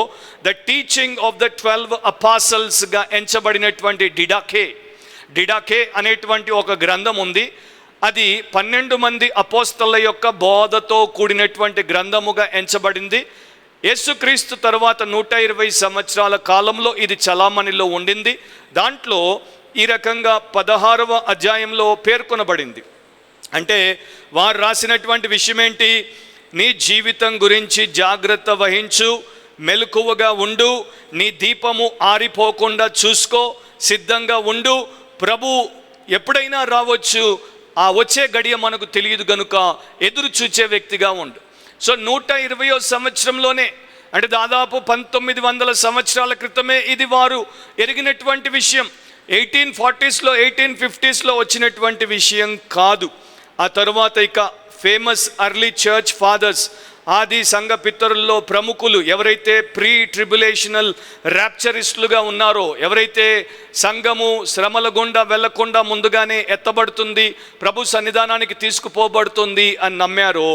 ద టీచింగ్ ఆఫ్ ద 12 అపాసల్స్గా ఎంచబడినటువంటి డిడాకే అనేటువంటి ఒక గ్రంథం ఉంది. అది 12 మంది అపోస్తల యొక్క బోధతో కూడినటువంటి గ్రంథముగా ఎంచబడింది. యేసుక్రీస్తు తర్వాత 120 సంవత్సరాల కాలంలో ఇది చలామణిలో ఉండింది. దాంట్లో ఈ రకంగా 16వ అధ్యాయంలో పేర్కొనబడింది. అంటే వారు రాసినటువంటి విషయం ఏంటి? నీ జీవితం గురించి జాగ్రత్త వహించు, మెలకువగా ఉండు, నీ దీపము ఆరిపోకుండా చూసుకో, సిద్ధంగా ఉండు, ప్రభు ఎప్పుడైనా రావచ్చు, ఆ వచ్చే గడియ మనకు తెలియదు గనుక ఎదురు చూచే వ్యక్తిగా ఉండు. సో 120వ సంవత్సరంలోనే, అంటే దాదాపు 1900 సంవత్సరాల క్రితమే ఇది వారు ఎరిగినటువంటి విషయం. 1840స్లో 1850స్లో వచ్చినటువంటి విషయం కాదు. ఆ తర్వాత ఇక ఫేమస్ అర్లీ చర్చ్ ఫాదర్స్, ఆది సంఘ పితరుల్లో ప్రముఖులు ఎవరైతే ప్రీ ట్రిబులేషనల్ ర్యాప్చరిస్టులుగా ఉన్నారో, ఎవరైతే సంఘము శ్రమల గుండా వెళ్లకుండా ముందుగానే ఎత్తబడుతుంది, ప్రభు సన్నిధానానికి తీసుకుపోబడుతుంది అని నమ్మారో,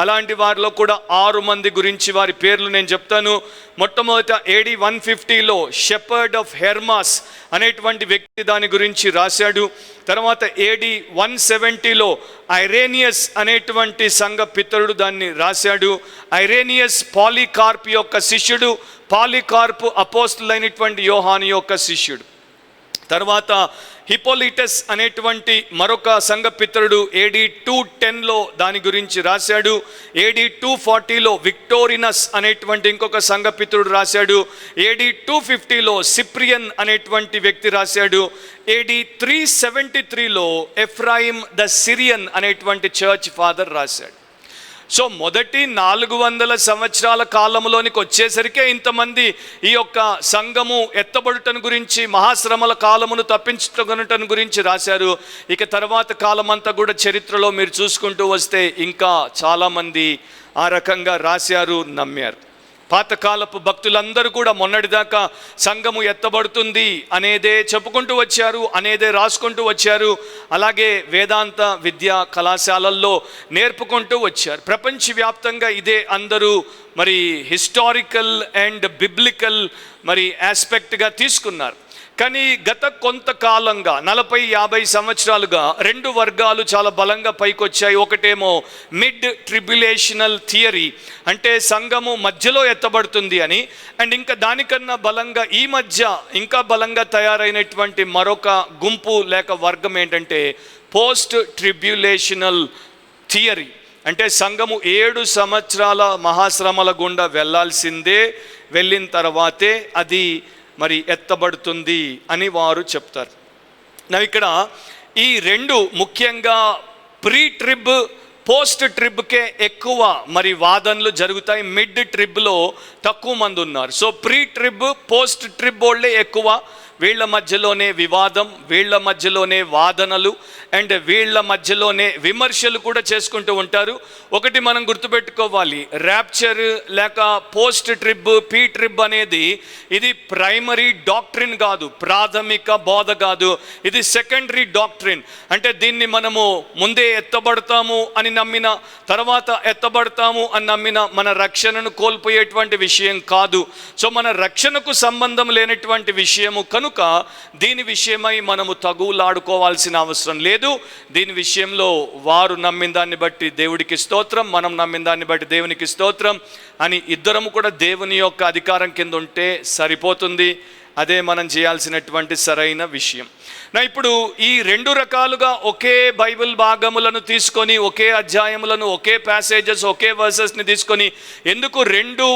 అలాంటి వారిలో కూడా 6 మంది గురించి వారి పేర్లు నేను చెప్తాను. మొట్టమొదట AD 150లో షెపర్డ్ ఆఫ్ హెర్మాస్ అనేటువంటి వ్యక్తి దాని గురించి రాశాడు. తర్వాత AD 170లో ఐరేనియస్ అనేటువంటి సంఘ పితరుడు దాన్ని రాశాడు. ఐరేనియస్ పాలికార్ప్ యొక్క శిష్యుడు, పాలికార్పు అపోస్తలులైనటువంటి యోహాను యొక్క శిష్యుడు. తర్వాత హిపోలిటస్ అనేటువంటి మరొక సంఘపితరుడు AD 210లో దాని గురించి రాశాడు. AD 240లో విక్టోరినస్ అనేటువంటి ఇంకొక సంఘపితరుడు రాశాడు. AD 250లో సిప్రియన్ అనేటువంటి వ్యక్తి రాశాడు. AD 373లో ఎఫ్రాయిం ద సిరియన్ అనేటువంటి చర్చ్ ఫాదర్ రాశాడు. సో మొదటి 400 సంవత్సరాల కాలంలోనికి వచ్చేసరికే ఇంతమంది ఈ యొక్క సంఘము ఎత్తబడుటను గురించి, మహాశ్రమల కాలమును తప్పించుటను గురించి రాశారు. ఇక తర్వాత కాలమంతా కూడా చరిత్రలో మీరు చూసుకుంటూ వస్తే ఇంకా చాలామంది ఆ రకంగా రాశారు, నమ్మారు. పాతకాలపు భక్తులందరూ కూడా మొన్నటిదాకా సంఘము ఎత్తబడుతుంది అనేదే చెప్పుకుంటూ వచ్చారు, అనేదే రాసుకుంటూ వచ్చారు. అలాగే వేదాంత విద్యా కళాశాలల్లో నేర్పుకుంటూ వచ్చారు. ప్రపంచవ్యాప్తంగా ఇదే అందరూ మరి హిస్టారికల్ అండ్ బిబ్లికల్ మరి ఆస్పెక్ట్గా తీసుకున్నారు. కానీ గత కొంతకాలంగా 40-50 సంవత్సరాలుగా 2 వర్గాలు చాలా బలంగా పైకొచ్చాయి. ఒకటేమో మిడ్ ట్రిబ్యులేషనల్ థియరీ, అంటే సంఘము మధ్యలో ఎత్తబడుతుంది అని. అండ్ ఇంకా దానికన్నా బలంగా ఈ మధ్య ఇంకా బలంగా తయారైనటువంటి మరొక గుంపు లేక వర్గం ఏంటంటే పోస్ట్ ట్రిబ్యులేషనల్ థియరీ. అంటే సంఘము 7 సంవత్సరాల మహాశ్రమల గుండా వెళ్ళాల్సిందే, వెళ్ళిన తర్వాతే అది మరి ఎత్తబడుతుంది అని వారు చెప్తారు. ఇక్కడ ఈ 2 ముఖ్యంగా ప్రీ ట్రిబ్, పోస్ట్ ట్రిబ్కే ఎక్కువ మరి వాదనలు జరుగుతాయి. మిడ్ ట్రిబ్లో తక్కువ మంది ఉన్నారు. సో ప్రీ ట్రిబ్, పోస్ట్ ట్రిబ్ వాళ్ళే ఎక్కువ. వీళ్ళ మధ్యలోనే వివాదం, వీళ్ళ మధ్యలోనే వాదనలు అండ్ వీళ్ళ మధ్యలోనే విమర్శలు కూడా చేసుకుంటూ ఉంటారు. ఒకటి మనం గుర్తుపెట్టుకోవాలి, ర్యాప్చర్ లేక పోస్ట్ ట్రిబ్, పీ ట్రిబ్ అనేది ఇది ప్రైమరీ డాక్ట్రిన్ కాదు, ప్రాథమిక బోధ కాదు, ఇది సెకండరీ డాక్ట్రిన్. అంటే దీన్ని మనము ముందే ఎత్తబడతాము అని నమ్మిన, తర్వాత ఎత్తబడతాము అని నమ్మిన మన రక్షణను కోల్పోయేటువంటి విషయం కాదు. సో మన రక్షణకు సంబంధం లేనటువంటి విషయము కనుక కనుక దీని విషయమై మనము తగులాడుకోవాల్సిన అవసరం లేదు. దీని విషయంలో వారు నమ్మిన దాన్ని బట్టి దేవుడికి స్తోత్రం, మనం నమ్మిన దాన్ని బట్టి దేవునికి స్తోత్రం అని ఇద్దరము కూడా దేవుని యొక్క అధికారం కింద ఉంటే సరిపోతుంది. అదే మనం చేయాల్సినటువంటి సరైన విషయం. ఇప్పుడు ఈ రెండు రకాలుగా ఒకే బైబిల్ భాగములను తీసుకొని, ఒకే అధ్యాయములను, ఒకే ప్యాసేజెస్, ఒకే వర్సెస్ని తీసుకొని ఎందుకు రెండు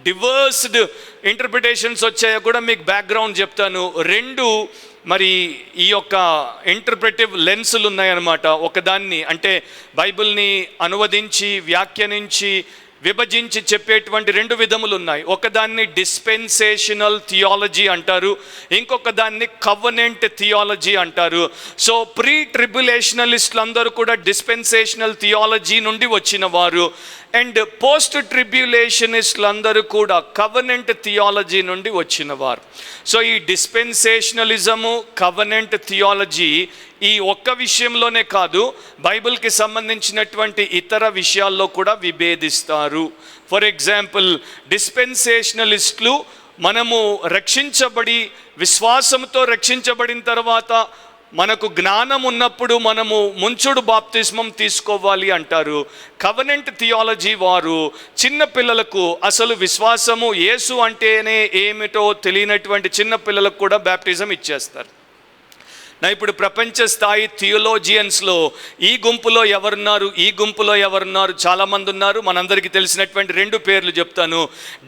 డివర్స్డ్ ఇంటర్ప్రిటేషన్స్ వచ్చాయో కూడా మీకు బ్యాక్గ్రౌండ్ చెప్తాను. రెండు మరి ఈ యొక్క ఇంటర్ప్రిటివ్ లెన్సులు ఉన్నాయన్నమాట. ఒకదాన్ని అంటే బైబిల్ని అనువదించి, వ్యాఖ్యానించి, విభజించి చెప్పేటువంటి రెండు విధములు ఉన్నాయి. ఒకదాన్ని డిస్పెన్సేషనల్ థియాలజీ అంటారు, ఇంకొక దాన్ని కవనెంట్ థియాలజీ అంటారు. సో ప్రీ ట్రిబ్యులేషనలిస్టులు అందరూ కూడా డిస్పెన్సేషనల్ థియాలజీ నుండి వచ్చిన వారు, అండ్ పోస్ట్ ట్రిబ్యులేషనిస్టులు అందరూ కూడా కవనెంట్ థియాలజీ నుండి వచ్చిన వారు. సో ఈ డిస్పెన్సేషనలిజము, కవనెంట్ థియాలజీ ఈ ఒక్క విషయంలోనే కాదు, బైబిల్కి సంబంధించినటువంటి ఇతర విషయాల్లో కూడా విభేదిస్తారు. ఫర్ ఎగ్జాంపుల్, డిస్పెన్సేషనలిస్టులు మనము రక్షించబడి, విశ్వాసంతో రక్షించబడిన తర్వాత మనకు జ్ఞానం ఉన్నప్పుడు మనము ముంచుడు బాప్తిస్మం తీసుకోవాలి అంటారు. కవనెంట్ థియాలజీ వారు చిన్న పిల్లలకు, అసలు విశ్వాసము యేసు అంటేనే ఏమిటో తెలియనటువంటి చిన్న పిల్లలకు కూడా బాప్టిజం ఇచ్చేస్తారు. ఇప్పుడు ప్రపంచ స్థాయి థియోలోజియన్స్లో ఈ గుంపులో ఎవరున్నారు, ఈ గుంపులో ఎవరున్నారు, చాలామంది ఉన్నారు. మనందరికీ తెలిసినటువంటి రెండు పేర్లు చెప్తాను.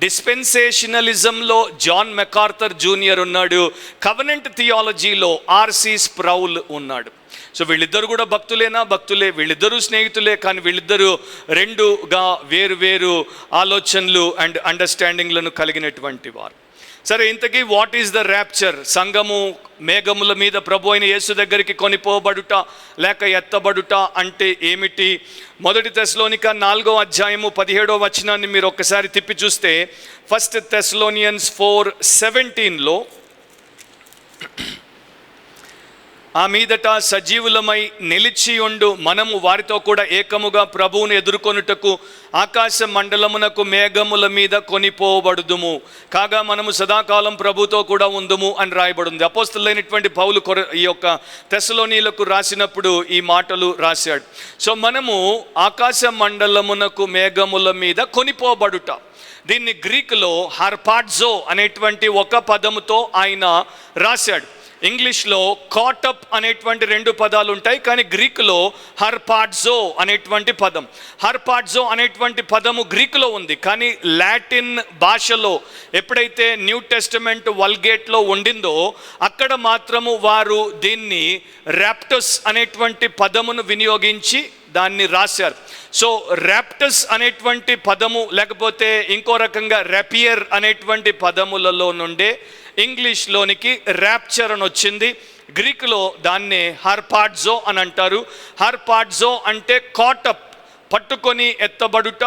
డిస్పెన్సేషనలిజంలో జాన్ మెకార్థర్ జూనియర్ ఉన్నాడు, కవనెంట్ థియాలజీలో ఆర్సి స్ప్రౌల్ ఉన్నాడు. సో వీళ్ళిద్దరు కూడా భక్తులే, వీళ్ళిద్దరూ స్నేహితులే, కానీ వీళ్ళిద్దరూ రెండుగా వేరు ఆలోచనలు అండ్ అండర్స్టాండింగ్లను కలిగినటువంటి వారు. సరే, ఇంతకీ వాట్ ఈస్ ద ర్యాప్చర్? సంఘము మేఘముల మీద ప్రభు అయిన యేసు దగ్గరికి కొనిపోబడుట లేక ఎత్తబడుట అంటే ఏమిటి? 1 తెస్సలోనిక 4వ అధ్యాయము 17వ వచనాన్ని మీరు ఒక్కసారి తిప్పి చూస్తే, 1 Thessalonians 4:17లో ఆ మీదట సజీవులమై నిలిచియుండు మనము వారితో కూడా ఏకముగా ప్రభువును ఎదుర్కొనుటకు ఆకాశ మండలమునకు మేఘముల మీద కొనిపోబడుదుము, కాగా మనము సదాకాలం ప్రభుతో కూడా ఉందుము అని రాయబడింది. అపోస్తలులైనటువంటి పౌలు ఈ యొక్క తెస్సలోనీలకు రాసినప్పుడు ఈ మాటలు రాశాడు. సో మనము ఆకాశ మండలమునకు మేఘముల మీద కొనిపోబడుట, దీన్ని గ్రీకులో హర్పాడ్జో అనేటువంటి ఒక పదముతో ఆయన రాశాడు. ఇంగ్లీష్లో కాటప్ అనేటువంటి రెండు పదాలు ఉంటాయి, కానీ గ్రీకులో హర్పాడ్జో అనేటువంటి పదం. హర్పాడ్జో అనేటువంటి పదము గ్రీకులో ఉంది, కానీ లాటిన్ భాషలో ఎప్పుడైతే న్యూ టెస్టమెంట్ వల్గేట్లో ఉండిందో అక్కడ మాత్రము వారు దీన్ని ర్యాప్టస్ అనేటువంటి పదమును వినియోగించి దాన్ని రాశారు. సో ర్యాప్టస్ అనేటువంటి పదము, లేకపోతే ఇంకో రకంగా ర్యాపియర్ అనేటువంటి పదములలో నుండే ఇంగ్లీష్లోనికి ర్యాప్చర్ అని వచ్చింది. గ్రీకులో దాన్నే హర్పాడ్జో అని అంటారు. హర్పాడ్జో అంటే కాటప్, పట్టుకొని ఎత్తబడుట,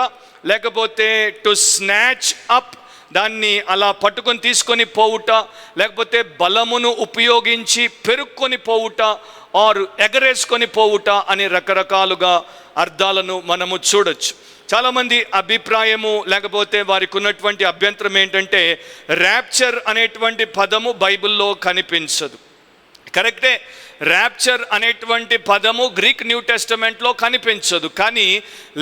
లేకపోతే టు స్నాచ్ అప్, దాన్ని అలా పట్టుకొని తీసుకొని పోవుట, లేకపోతే బలమును ఉపయోగించి పెరుక్కొని పోవుట ఆరు ఎగరేసుకొని పోవుట అని రకరకాలుగా అర్థాలను మనము చూడొచ్చు. చాలామంది అభిప్రాయము లేకపోతే వారికి ఉన్నటువంటి అభ్యంతరం ఏంటంటే, ర్యాప్చర్ అనేటువంటి పదము బైబిల్లో కనిపించదు. కరెక్టే, ర్యాప్చర్ అనేటువంటి పదము గ్రీక్ న్యూ టెస్టమెంట్లో కనిపించదు, కానీ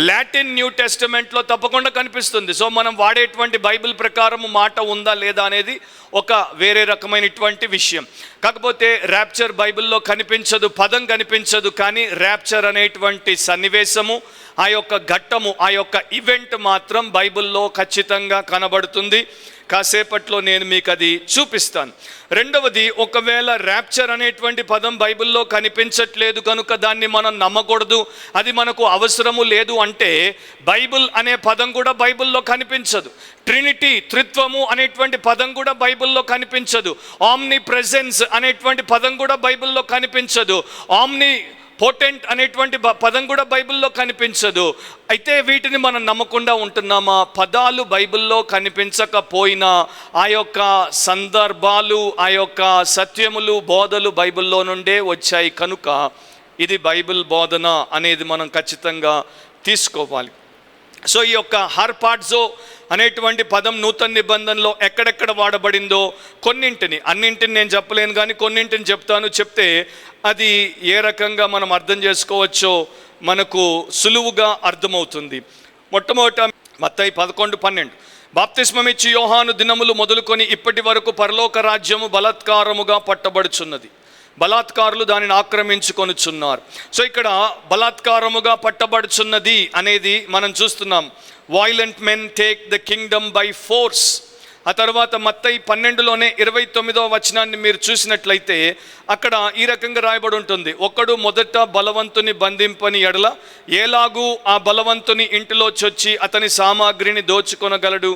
లాటిన్ న్యూ టెస్టమెంట్లో తప్పకుండా కనిపిస్తుంది. సో మనం వాడేటువంటి బైబిల్ ప్రకారము మాట ఉందా లేదా అనేది ఒక వేరే రకమైనటువంటి విషయం. కాకపోతే ర్యాప్చర్ బైబిల్లో కనిపించదు, పదం కనిపించదు, కానీ ర్యాప్చర్ అనేటువంటి సన్నివేశము, ఆ యొక్క ఘట్టము, ఆ యొక్క ఈవెంట్ మాత్రం బైబిల్లో ఖచ్చితంగా కనబడుతుంది. కాసేపట్లో నేను మీకు అది చూపిస్తాను. రెండవది, ఒకవేళ ర్యాప్చర్ అనేటువంటి పదం బైబిల్లో కనిపించట్లేదు కనుక దాన్ని మనం నమ్మకూడదు, అది మనకు అవసరము లేదు అంటే, బైబిల్ అనే పదం కూడా బైబిల్లో కనిపించదు. ట్రినిటీ, త్రిత్వము అనేటువంటి పదం కూడా బైబిల్లో కనిపించదు. ఆమ్ని ప్రెజెన్స్ అనేటువంటి పదం కూడా బైబిల్లో కనిపించదు. ఆమ్ని పోటెంట్ అనేటువంటి పదం కూడా బైబిల్లో కనిపించదు. అయితే వీటిని మనం నమ్మకుండా ఉంటున్నామా? పదాలు బైబిల్లో కనిపించకపోయినా ఆ యొక్క సందర్భాలు, ఆ యొక్క సత్యములు, బోధలు బైబిల్లో నుండే వచ్చాయి కనుక ఇది బైబిల్ బోధన అనేది మనం ఖచ్చితంగా తీసుకోవాలి. సో ఈ యొక్క హార్పాడ్జో అనేటువంటి పదం నూతన నిబంధనలో ఎక్కడెక్కడ వాడబడిందో అన్నింటిని నేను చెప్పలేను, కానీ కొన్నింటిని చెప్తే అది ఏ రకంగా మనం అర్థం చేసుకోవచ్చో మనకు సులువుగా అర్థమవుతుంది. మొట్టమొదట మత్తయి 11:12, బాప్తిస్మమిచ్చి యోహాను దినములు మొదలుకొని ఇప్పటి వరకు పరలోక రాజ్యము బలాత్కారముగా పట్టబడుచున్నది, బలాత్కారులు దానిని ఆక్రమించుకొనుచున్నారు. సో ఇక్కడ బలాత్కారముగా పట్టబడుచున్నది అనేది మనం చూస్తున్నాం. Violent men take the Kingdom by force. ఆ తర్వాత మత్తయి 12లోనే 29వ వచనాన్ని మీరు చూసినట్లయితే అక్కడ ఈ రకంగా రాయబడి ఉంటుంది, ఒకడు మొదట బలవంతుని బంధింపని ఎడల ఏలాగూ ఆ బలవంతుని ఇంటిలో చొచ్చి అతని సామాగ్రిని దోచుకొనగలడు,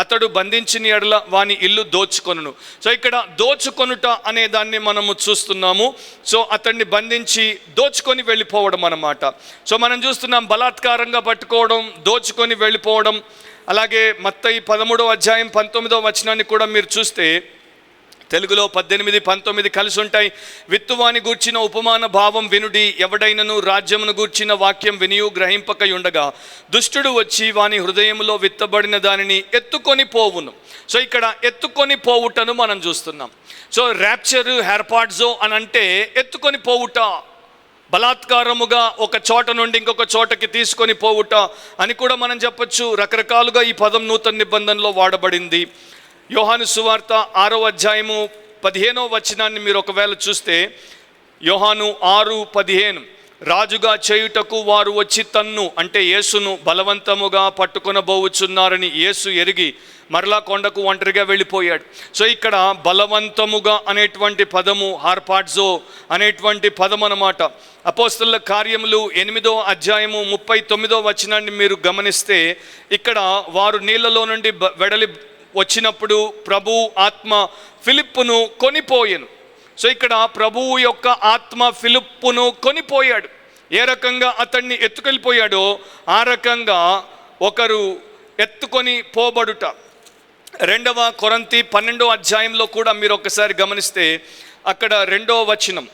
అతడు బంధించిన ఎడల వాని ఇల్లు దోచుకొనును. సో ఇక్కడ దోచుకొనుట అనే దాన్ని మనము చూస్తున్నాము. సో అతన్ని బంధించి దోచుకొని వెళ్ళిపోవడం అన్నమాట. సో మనం చూస్తున్నాం బలాత్కారంగా పట్టుకోవడం, దోచుకొని వెళ్ళిపోవడం. అలాగే మత్తయి 13:19 వచనాన్ని కూడా మీరు చూస్తే తెలుగులో 18-19 కలిసి ఉంటాయి. విత్తువాని గూర్చిన ఉపమాన భావం వినుడి, ఎవడైనను రాజ్యమును గూర్చిన వాక్యం వినియు గ్రహింపకై ఉండగా దుష్టుడు వచ్చి వాని హృదయంలో విత్తబడిన దానిని ఎత్తుకొని పోవును. సో ఇక్కడ ఎత్తుకొని పోవుటను మనం చూస్తున్నాం. సో ర్యాప్చర్, హార్పాడ్జో అని అంటే ఎత్తుకొని పోవుట, బలాత్కారముగా ఒక చోట నుండి ఇంకొక చోటకి తీసుకొని పోవుట అని కూడా మనం చెప్పచ్చు. రకరకాలుగా ఈ పదం నూతన నిబంధనలో వాడబడింది. యోహాను సువార్త 6:15 వచనాన్ని మీరు ఒకవేళ చూస్తే, యోహాను 6:15, రాజుగా చేయుటకు వారు వచ్చి తన్ను అంటే యేసును బలవంతముగా పట్టుకొనబోచున్నారని యేసు ఎరిగి మరలా కొండకు ఒంటరిగా వెళ్ళిపోయాడు. సో ఇక్కడ బలవంతముగా అనేటువంటి పదము హార్పాడ్జో అనేటువంటి పదం అన్నమాట. అపోస్తలుల కార్యములు 8:39 వచనాన్ని మీరు గమనిస్తే ఇక్కడ వారు నీళ్ళలో నుండి వెడలి వచ్చినప్పుడు ప్రభు ఆత్మ ఫిలిప్పును కొనిపోయాను. సో ఇక్కడ ప్రభువు యొక్క ఆత్మ ఫిలిప్పును కొనిపోయాడు. ఏ రకంగా అతన్ని ఎత్తుకెళ్ళిపోయాడో ఆ రకంగా ఒకరు ఎత్తుకొని పోబడుట. 2 కొరింథీ 12 కూడా మీరు ఒకసారి గమనిస్తే అక్కడ 2వ వచనం,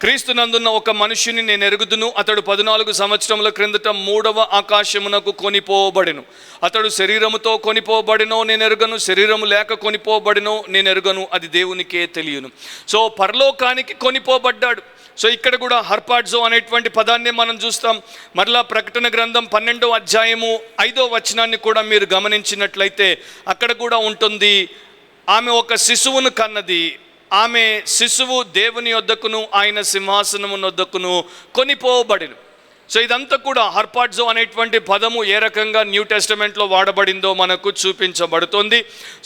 క్రీస్తునందున్న ఒక మనుషుని నేను ఎరుగుదును, అతడు 14 సంవత్సరముల క్రిందట 3వ ఆకాశమునకు కొనిపోబడెను. అతడు శరీరముతో కొనిపోబడినో నేను ఎరుగను, శరీరము లేక కొనిపోబడినో నేను ఎరుగను, అది దేవునికే తెలియను. సో పరలోకానికి కొనిపోబడ్డాడు. సో ఇక్కడ కూడా హార్పాడ్జో అనేటువంటి పదాన్ని మనం చూస్తాం. మరలా ప్రకటన గ్రంథం 12:5 వచనాన్ని కూడా మీరు గమనించినట్లయితే అక్కడ కూడా ఉంటుంది, ఆమె ఒక శిశువును కన్నది, ఆమె శిశువు దేవుని యొద్దకును ఆయన సింహాసనము వద్దకును కొనిపోబడిను. సో ఇదంతా కూడా హార్పాడ్జో అనేటువంటి పదము ఏ రకంగా న్యూ టెస్టమెంట్లో వాడబడిందో మనకు చూపించబడుతుంది.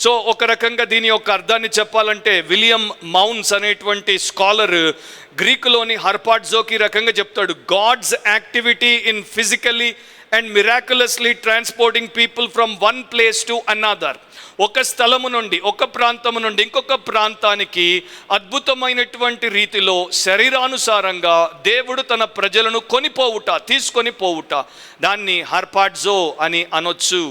సో ఒక రకంగా దీని యొక్క అర్థాన్ని చెప్పాలంటే విలియం మౌన్స్ అనేటువంటి స్కాలర్ గ్రీకులోని హార్పాడ్జోకి రకంగా చెప్తాడు, God's activity in physically and miraculously transporting people from one place to another. ఒక స్థలము నుండి, ఒక ప్రాంతము నుండి ఇంకొక ప్రాంతానికి అద్భుతమైనటువంటి రీతిలో శరీరానుసారంగా దేవుడు తన ప్రజలను తీసుకొని పోవుట, దాన్ని హార్పాడ్జో అని అనొచ్చు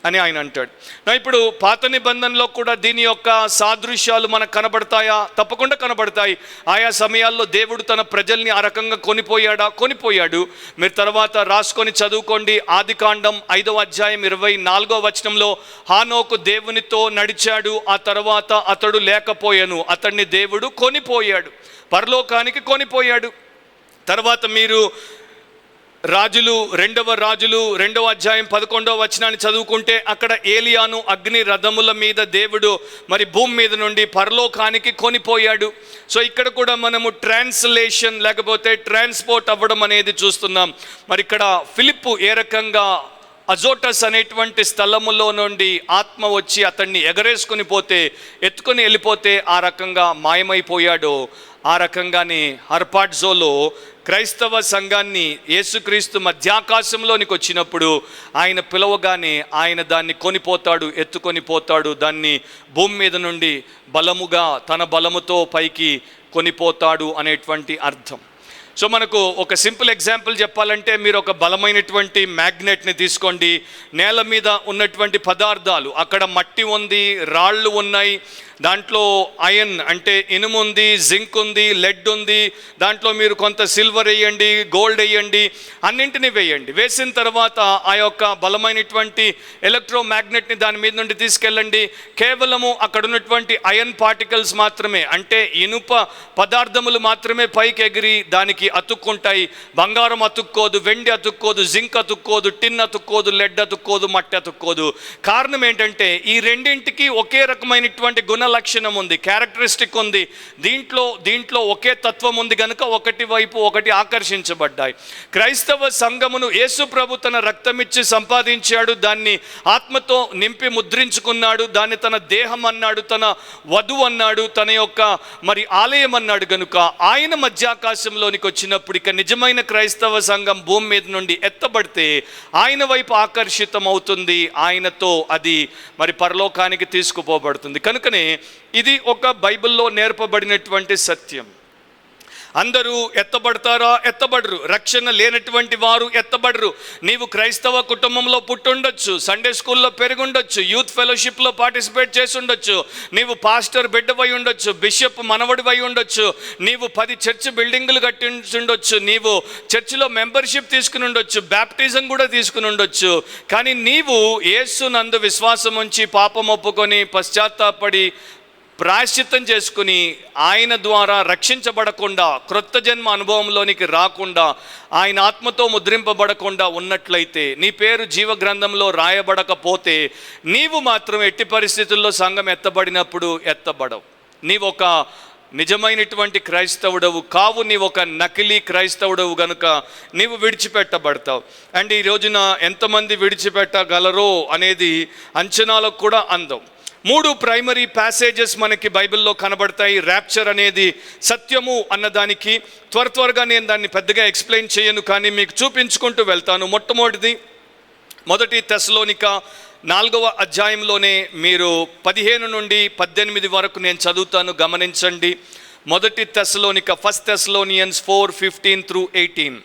అని ఆయన అంటాడు. ఇప్పుడు పాత నిబంధనలో కూడా దీని యొక్క సాదృశ్యాలు మనకు కనబడతాయా? తప్పకుండా కనబడతాయి. ఆయా సమయాల్లో దేవుడు తన ప్రజల్ని ఆ రకంగా కొనిపోయాడు. మీరు తర్వాత రాసుకొని చదువుకోండి. ఆదికాండం 5:24 వచనంలో హానోకు దేవునితో నడిచాడు, ఆ తర్వాత అతడు లేకపోయాను, అతన్ని దేవుడు కొనిపోయాడు, పరలోకానికి కొనిపోయాడు. తర్వాత మీరు రాజులు 2వ అధ్యాయం 11వ వచనాన్ని చదువుకుంటే అక్కడ ఏలియాను అగ్ని రథముల మీద దేవుడు మరి భూమి మీద నుండి పరలోకానికి కొనిపోయాడు. సో ఇక్కడ కూడా మనము ట్రాన్స్లేషన్ లేకపోతే ట్రాన్స్పోర్ట్ అవ్వడం అనేది చూస్తున్నాం. మరి ఇక్కడ ఫిలిప్పు ఏ రకంగా అజోటస్ అనేటువంటి స్థలములో నుండి ఆత్మ వచ్చి అతన్ని ఎగరేసుకొని పోతే, ఎత్తుకొని వెళ్ళిపోతే ఆ రకంగా మాయమైపోయాడో, ఆ రకంగానే హార్పాడ్జోలో క్రైస్తవ సంఘాన్ని యేసుక్రీస్తు మధ్యాకాశంలోనికి వచ్చినప్పుడు ఆయన పిలవగానే ఆయన దాన్ని కొనిపోతాడు, ఎత్తుకొని పోతాడు, దాన్ని భూమి మీద నుండి బలముగా తన బలముతో పైకి కొనిపోతాడు అనేటువంటి అర్థం. సో మనకు ఒక సింపుల్ ఎగ్జాంపుల్ చెప్పాలంటే, మీరు ఒక బలమైనటువంటి మ్యాగ్నెట్ని తీసుకోండి. నేల మీద ఉన్నటువంటి పదార్థాలు, అక్కడ మట్టి ఉంది, రాళ్ళు ఉన్నాయి, దాంట్లో ఐరన్ అంటే ఇనుము ఉంది, జింక్ ఉంది, లెడ్ ఉంది, దాంట్లో మీరు కొంత సిల్వర్ వేయండి, గోల్డ్ వేయండి, అన్నింటినీ వేయండి. వేసిన తర్వాత ఆ యొక్క బలమైనటువంటి ఎలక్ట్రోమాగ్నెట్ని దాని మీద నుండి తీసుకెళ్ళండి. కేవలము అక్కడ ఉన్నటువంటి ఐరన్ పార్టికల్స్ మాత్రమే, అంటే ఇనుప పదార్థములు మాత్రమే పైకి ఎగిరి దానికి అతుక్కుంటాయి. బంగారం అతుక్కోదు, వెండి అతుక్కోదు, జింక్ అతుక్కోదు, టిన్ అతుక్కోదు, లెడ్ అతుక్కోదు, మట్టి అతుక్కోదు. కారణం ఏంటంటే ఈ రెండింటికి ఒకే రకమైనటువంటి గుణ లక్షణం ఉంది, క్యారెక్టరిస్టిక్ ఉంది. దీంట్లో ఒకే తత్వం ఉంది కనుక ఒకటి వైపు ఒకటి ఆకర్షించబడ్డాయి. క్రైస్తవ సంఘమును యేసు ప్రభు తన రక్తమిచ్చి సంపాదించాడు, దాన్ని ఆత్మతో నింపి ముద్రించుకున్నాడు, దాన్ని తన దేహం అన్నాడు, తన వధువు అన్నాడు, తన యొక్క ఆలయం అన్నాడు. కనుక ఆయన మధ్యాకాశంలోనికి వచ్చినప్పుడు ఇక నిజమైన క్రైస్తవ సంఘం భూమి మీద నుండి ఎత్తబడితే ఆయన వైపు ఆకర్షితం అవుతుంది, ఆయనతో అది పరలోకానికి తీసుకుపోబడుతుంది. కనుకనే ఇది ఒక బైబిల్లో నేర్పబడినటువంటి సత్యం. అందరూ ఎత్తబడతారా? ఎత్తబడరు. రక్షణ లేనటువంటి వారు ఎత్తబడరు. నీవు క్రైస్తవ కుటుంబంలో పుట్టుండొచ్చు, సండే స్కూల్లో పెరుగుండొచ్చు, యూత్ ఫెలోషిప్లో పార్టిసిపేట్ చేసి ఉండొచ్చు, నీవు పాస్టర్ బిడ్డవై ఉండొచ్చు, బిషప్ మనవడివై ఉండొచ్చు, నీవు 10 చర్చ్ బిల్డింగులు కట్టి ఉండొచ్చు, నీవు చర్చిలో మెంబర్షిప్ తీసుకుని ఉండొచ్చు, బ్యాప్టిజం కూడా తీసుకుని ఉండొచ్చు. కానీ నీవు యేసునందు విశ్వాసం ఉంచి పాపం ఒప్పుకొని పశ్చాత్తాపడి ప్రాయశ్చిత్తం చేసుకుని ఆయన ద్వారా రక్షించబడకుండా, క్రొత్త జన్మ అనుభవంలోనికి రాకుండా, ఆయన ఆత్మతో ముద్రింపబడకుండా ఉన్నట్లయితే, నీ పేరు జీవ గ్రంథంలో రాయబడకపోతే నీవు మాత్రం ఎట్టి పరిస్థితుల్లో సంఘం ఎత్తబడినప్పుడు ఎత్తబడవు. నీవు ఒక నిజమైనటువంటి క్రైస్తవుడవు కావు, నీవు ఒక నకిలీ క్రైస్తవుడవు గనుక నీవు విడిచిపెట్టబడతావు. అండ్ ఈ రోజున ఎంతమంది విడిచిపెట్టగలరో అనేది అంచనాలకు కూడా అందం. 3 ప్రైమరీ ప్యాసేజెస్ మనకి బైబిల్లో కనబడతాయి. ర్యాప్చర్ అనేది సత్యము అన్నదానికి త్వరగా నేను దాన్ని పెద్దగా ఎక్స్ప్లెయిన్ చేయను, కానీ మీకు చూపించుకుంటూ వెళ్తాను. మొట్టమొదటిది 1 తెస్సలోనిక 4వ అధ్యాయంలోనే మీరు 15 నుండి 18 వరకు నేను చదువుతాను, గమనించండి. 1 తెస్సలోనిక 1 Thessalonians 4:15-18,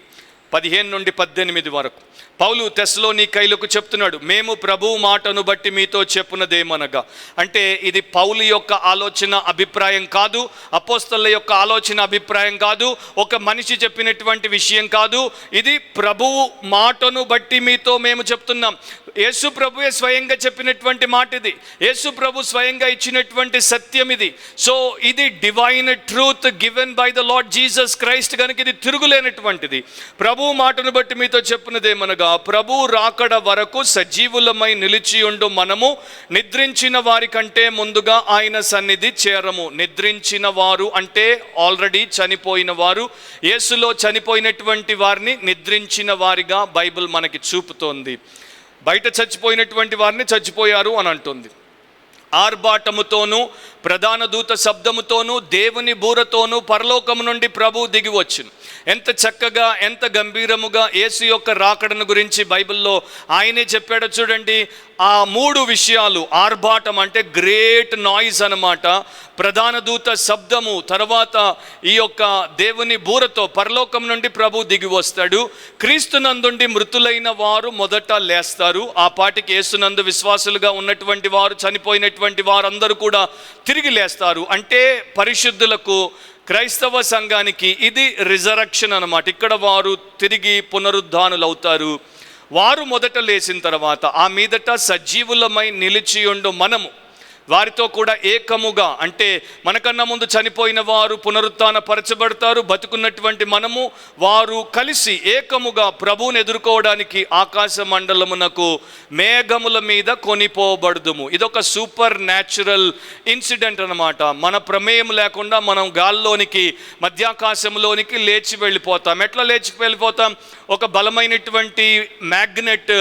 15 నుండి 18 వరకు పౌలు తెస్సలోనికైలకు చెప్తున్నాడు, మేము ప్రభువు మాటను బట్టి మీతో చెప్పునదేమనగా. అంటే ఇది పౌలు యొక్క ఆలోచన అభిప్రాయం కాదు, అపోస్తలుల యొక్క ఆలోచన అభిప్రాయం కాదు, ఒక మనిషి చెప్పినటువంటి విషయం కాదు. ఇది ప్రభువు మాటను బట్టి మీతో మేము చెప్తున్నాం. యేసు ప్రభువే స్వయంగా చెప్పినటువంటి మాట ఇది, యేసు ప్రభు స్వయంగా ఇచ్చినటువంటి సత్యం ఇది. సో ఇది divine truth given by the lord Jesus Christ కనుక ఇది తిరుగులేనటువంటిది. ప్రభువు మాటను బట్టి మీతో చెప్పునదేమనగా, ప్రభు రాకడ వరకు సజీవులమై నిలిచి ఉండు మనము నిద్రించిన వారి కంటే ముందుగా ఆయన సన్నిధి చేరము. నిద్రించిన వారు అంటే ఆల్రెడీ చనిపోయిన వారు, యేసులో చనిపోయినటువంటి వారిని నిద్రించిన వారిగా బైబిల్ మనకి చూపుతోంది. బయట చచ్చిపోయినటువంటి వారిని చచ్చిపోయారు అని అంటుంది. ఆర్భాటముతోనూ ప్రధాన దూత శబ్దముతోనూ దేవుని బూరతోనూ పరలోకము నుండి ప్రభువు దిగి వచ్చును. ఎంత చక్కగా, ఎంత గంభీరముగా యేసు యొక్క రాకడను గురించి బైబిల్లో ఆయనే చెప్పాడో చూడండి. ఆ 3 విషయాలు, ఆర్భాటం అంటే గ్రేట్ నాయిస్ అన్నమాట, ప్రధాన దూత శబ్దము, తర్వాత ఈ యొక్క దేవుని బూరతో పరలోకం నుండి ప్రభు దిగి వస్తాడు. క్రీస్తునందుండి మృతులైన వారు మొదట లేస్తారు. ఆ పాటికి యేసునందు విశ్వాసులుగా ఉన్నటువంటి వారు, చనిపోయినటువంటి వారందరూ కూడా తిరిగి లేస్తారు. అంటే పరిశుద్ధులకు, క్రైస్తవ సంఘానికి ఇది రిజరక్షన్ అన్నమాట. ఇక్కడ వారు తిరిగి పునరుద్ధానులు అవుతారు. వారు మొదట లేచిన తర్వాత ఆ మీదట సజీవులమై నిలిచి ఉండు మనము వారితో కూడా ఏకముగా, అంటే మనకన్నా ముందు చనిపోయిన వారు పునరుత్థాన పరచబడతారు, బతుకున్నటువంటి మనము వారు కలిసి ఏకముగా ప్రభువుని ఎదుర్కోవడానికి ఆకాశ మండలమునకు మేఘముల మీద కొనిపోబడుదుము. ఇదొక సూపర్ న్యాచురల్ ఇన్సిడెంట్ అన్నమాట. మన ప్రమేయం లేకుండా మనం గాల్లోనికి, మధ్యాకాశంలోనికి లేచి వెళ్ళిపోతాం. ఎట్లా లేచి వెళ్ళిపోతాం? ఒక బలమైనటువంటి మ్యాగ్నెట్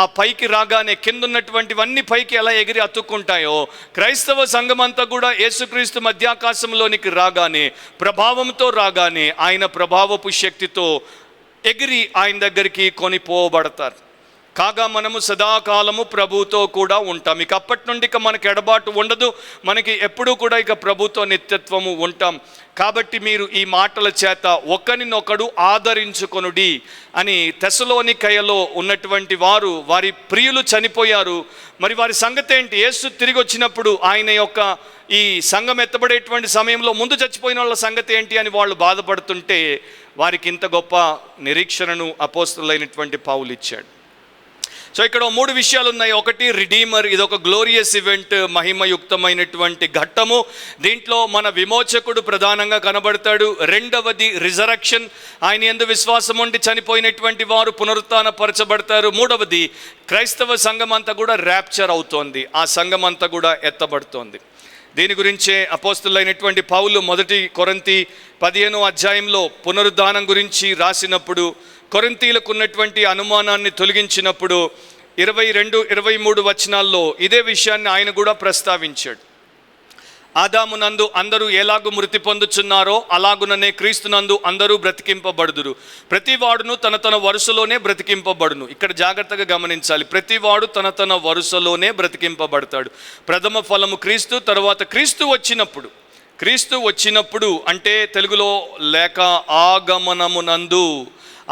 ఆ పైకి రాగానే కింద ఉన్నటువంటివన్నీ పైకి ఎలా ఎగిరి అతుక్కుంటాయో, క్రైస్తవ సంఘం అంతా కూడా యేసుక్రీస్తు మధ్యాకాశంలోనికి రాగానే, ప్రభావంతో రాగానే, ఆయన ప్రభావపు శక్తితో ఎగిరి ఆయన దగ్గరికి కొనిపోబడతారు. కాగా మనము సదాకాలము ప్రభుతో కూడా ఉంటాం. ఇక అప్పటి నుండి ఇక మనకి ఎడబాటు ఉండదు, మనకి ఎప్పుడూ కూడా ఇక ప్రభుతో నిత్యత్వము ఉంటాం. కాబట్టి మీరు ఈ మాటల చేత ఒకరినొకడు ఆదరించుకొనుడి అని. తెస్సలోనికయలో ఉన్నటువంటి వారి ప్రియులు చనిపోయారు. మరి వారి సంగతి ఏంటి? యేసు తిరిగి వచ్చినప్పుడు ఆయన యొక్క ఈ సంఘం ఎత్తబడేటువంటి సమయంలో ముందు చచ్చిపోయిన వాళ్ళ సంగతి ఏంటి అని వాళ్ళు బాధపడుతుంటే వారికి ఇంత గొప్ప నిరీక్షణను అపోస్తలుడైనటువంటి పౌలు ఇచ్చాడు. సో ఇక్కడ 3 విషయాలు ఉన్నాయి. ఒకటి, రిడీమర్, ఇది ఒక గ్లోరియస్ ఈవెంట్, మహిమయుక్తమైనటువంటి ఘట్టము. దీంట్లో మన విమోచకుడు ప్రధానంగా కనబడతాడు. రెండవది రిజరక్షన్, ఆయన యందు విశ్వాసం ఉండి చనిపోయినటువంటి వారు పునరుత్థానపరచబడతారు. మూడవది, క్రైస్తవ సంఘం అంతా కూడా ర్యాప్చర్ అవుతోంది, ఆ సంఘం అంతా కూడా ఎత్తబడుతోంది. దీని గురించే అపోస్తలుడైనటువంటి పౌలు 1 కొరింథీ 15వ అధ్యాయంలో పునరుద్ధానం గురించి రాసినప్పుడు, కొరింథీలకు ఉన్నటువంటి అనుమానాన్ని తొలగించినప్పుడు 22-23 వచనాల్లో ఇదే విషయాన్ని ఆయన కూడా ప్రస్తావించాడు. ఆదామునందు అందరూ ఎలాగూ మృతి పొందుచున్నారో అలాగుననే క్రీస్తునందు అందరూ బ్రతికింపబడుదురు. ప్రతివాడును తన వరుసలోనే బ్రతికింపబడును. ఇక్కడ జాగ్రత్తగా గమనించాలి, ప్రతివాడు తన వరుసలోనే బ్రతికింపబడతాడు. ప్రథమ ఫలము క్రీస్తు, తర్వాత క్రీస్తు వచ్చినప్పుడు అంటే తెలుగులో లేక ఆగమనమునందు,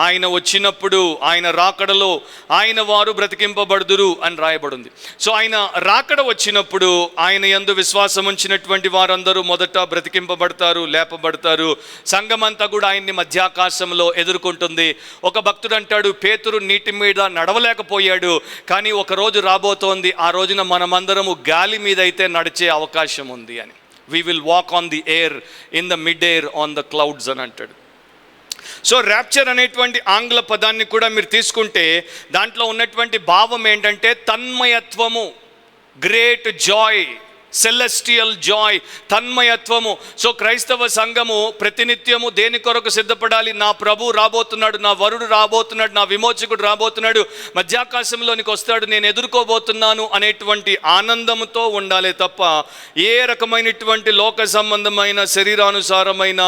ఆయన వచ్చినప్పుడు, ఆయన రాకడలో ఆయన వారు బ్రతికింపబడుదురు అని రాయబడింది. సో ఆయన రాకడ వచ్చినప్పుడు ఆయన యందు విశ్వాసం ఉంచినటువంటి వారందరూ మొదట బ్రతికింపబడతారు, లేపబడతారు. సంఘమంతా కూడా ఆయన్ని మధ్యాకాశంలో ఎదుర్కొంటుంది. ఒక భక్తుడు అంటాడు, పేతురు నీటి మీద నడవలేకపోయాడు, కానీ ఒక రోజు రాబోతోంది, ఆ రోజున మనమందరము గాలి మీద అయితే నడిచే అవకాశం ఉంది అని. We will walk on the air, in the mid-air, on the clouds అని అంటాడు. సో ర్యాప్చర్ అనేటువంటి ఆంగ్ల పదాన్ని కూడా మీరు తీసుకుంటే దాంట్లో ఉన్నటువంటి భావం ఏంటంటే తన్మయత్వము, గ్రేట్ జాయ్, సెలెస్టియల్ జాయ్, తన్మయత్వము. సో క్రైస్తవ సంఘము ప్రతినిత్యము దేని కొరకు సిద్ధపడాలి? నా ప్రభు రాబోతున్నాడు, నా వరుడు రాబోతున్నాడు, నా విమోచకుడు రాబోతున్నాడు, మధ్యాకాశంలోనికి వస్తాడు, నేను ఎదుర్కోబోతున్నాను అనేటువంటి ఆనందంతో ఉండాలి తప్ప ఏ రకమైనటువంటి లోక సంబంధమైన, శరీరానుసారమైన,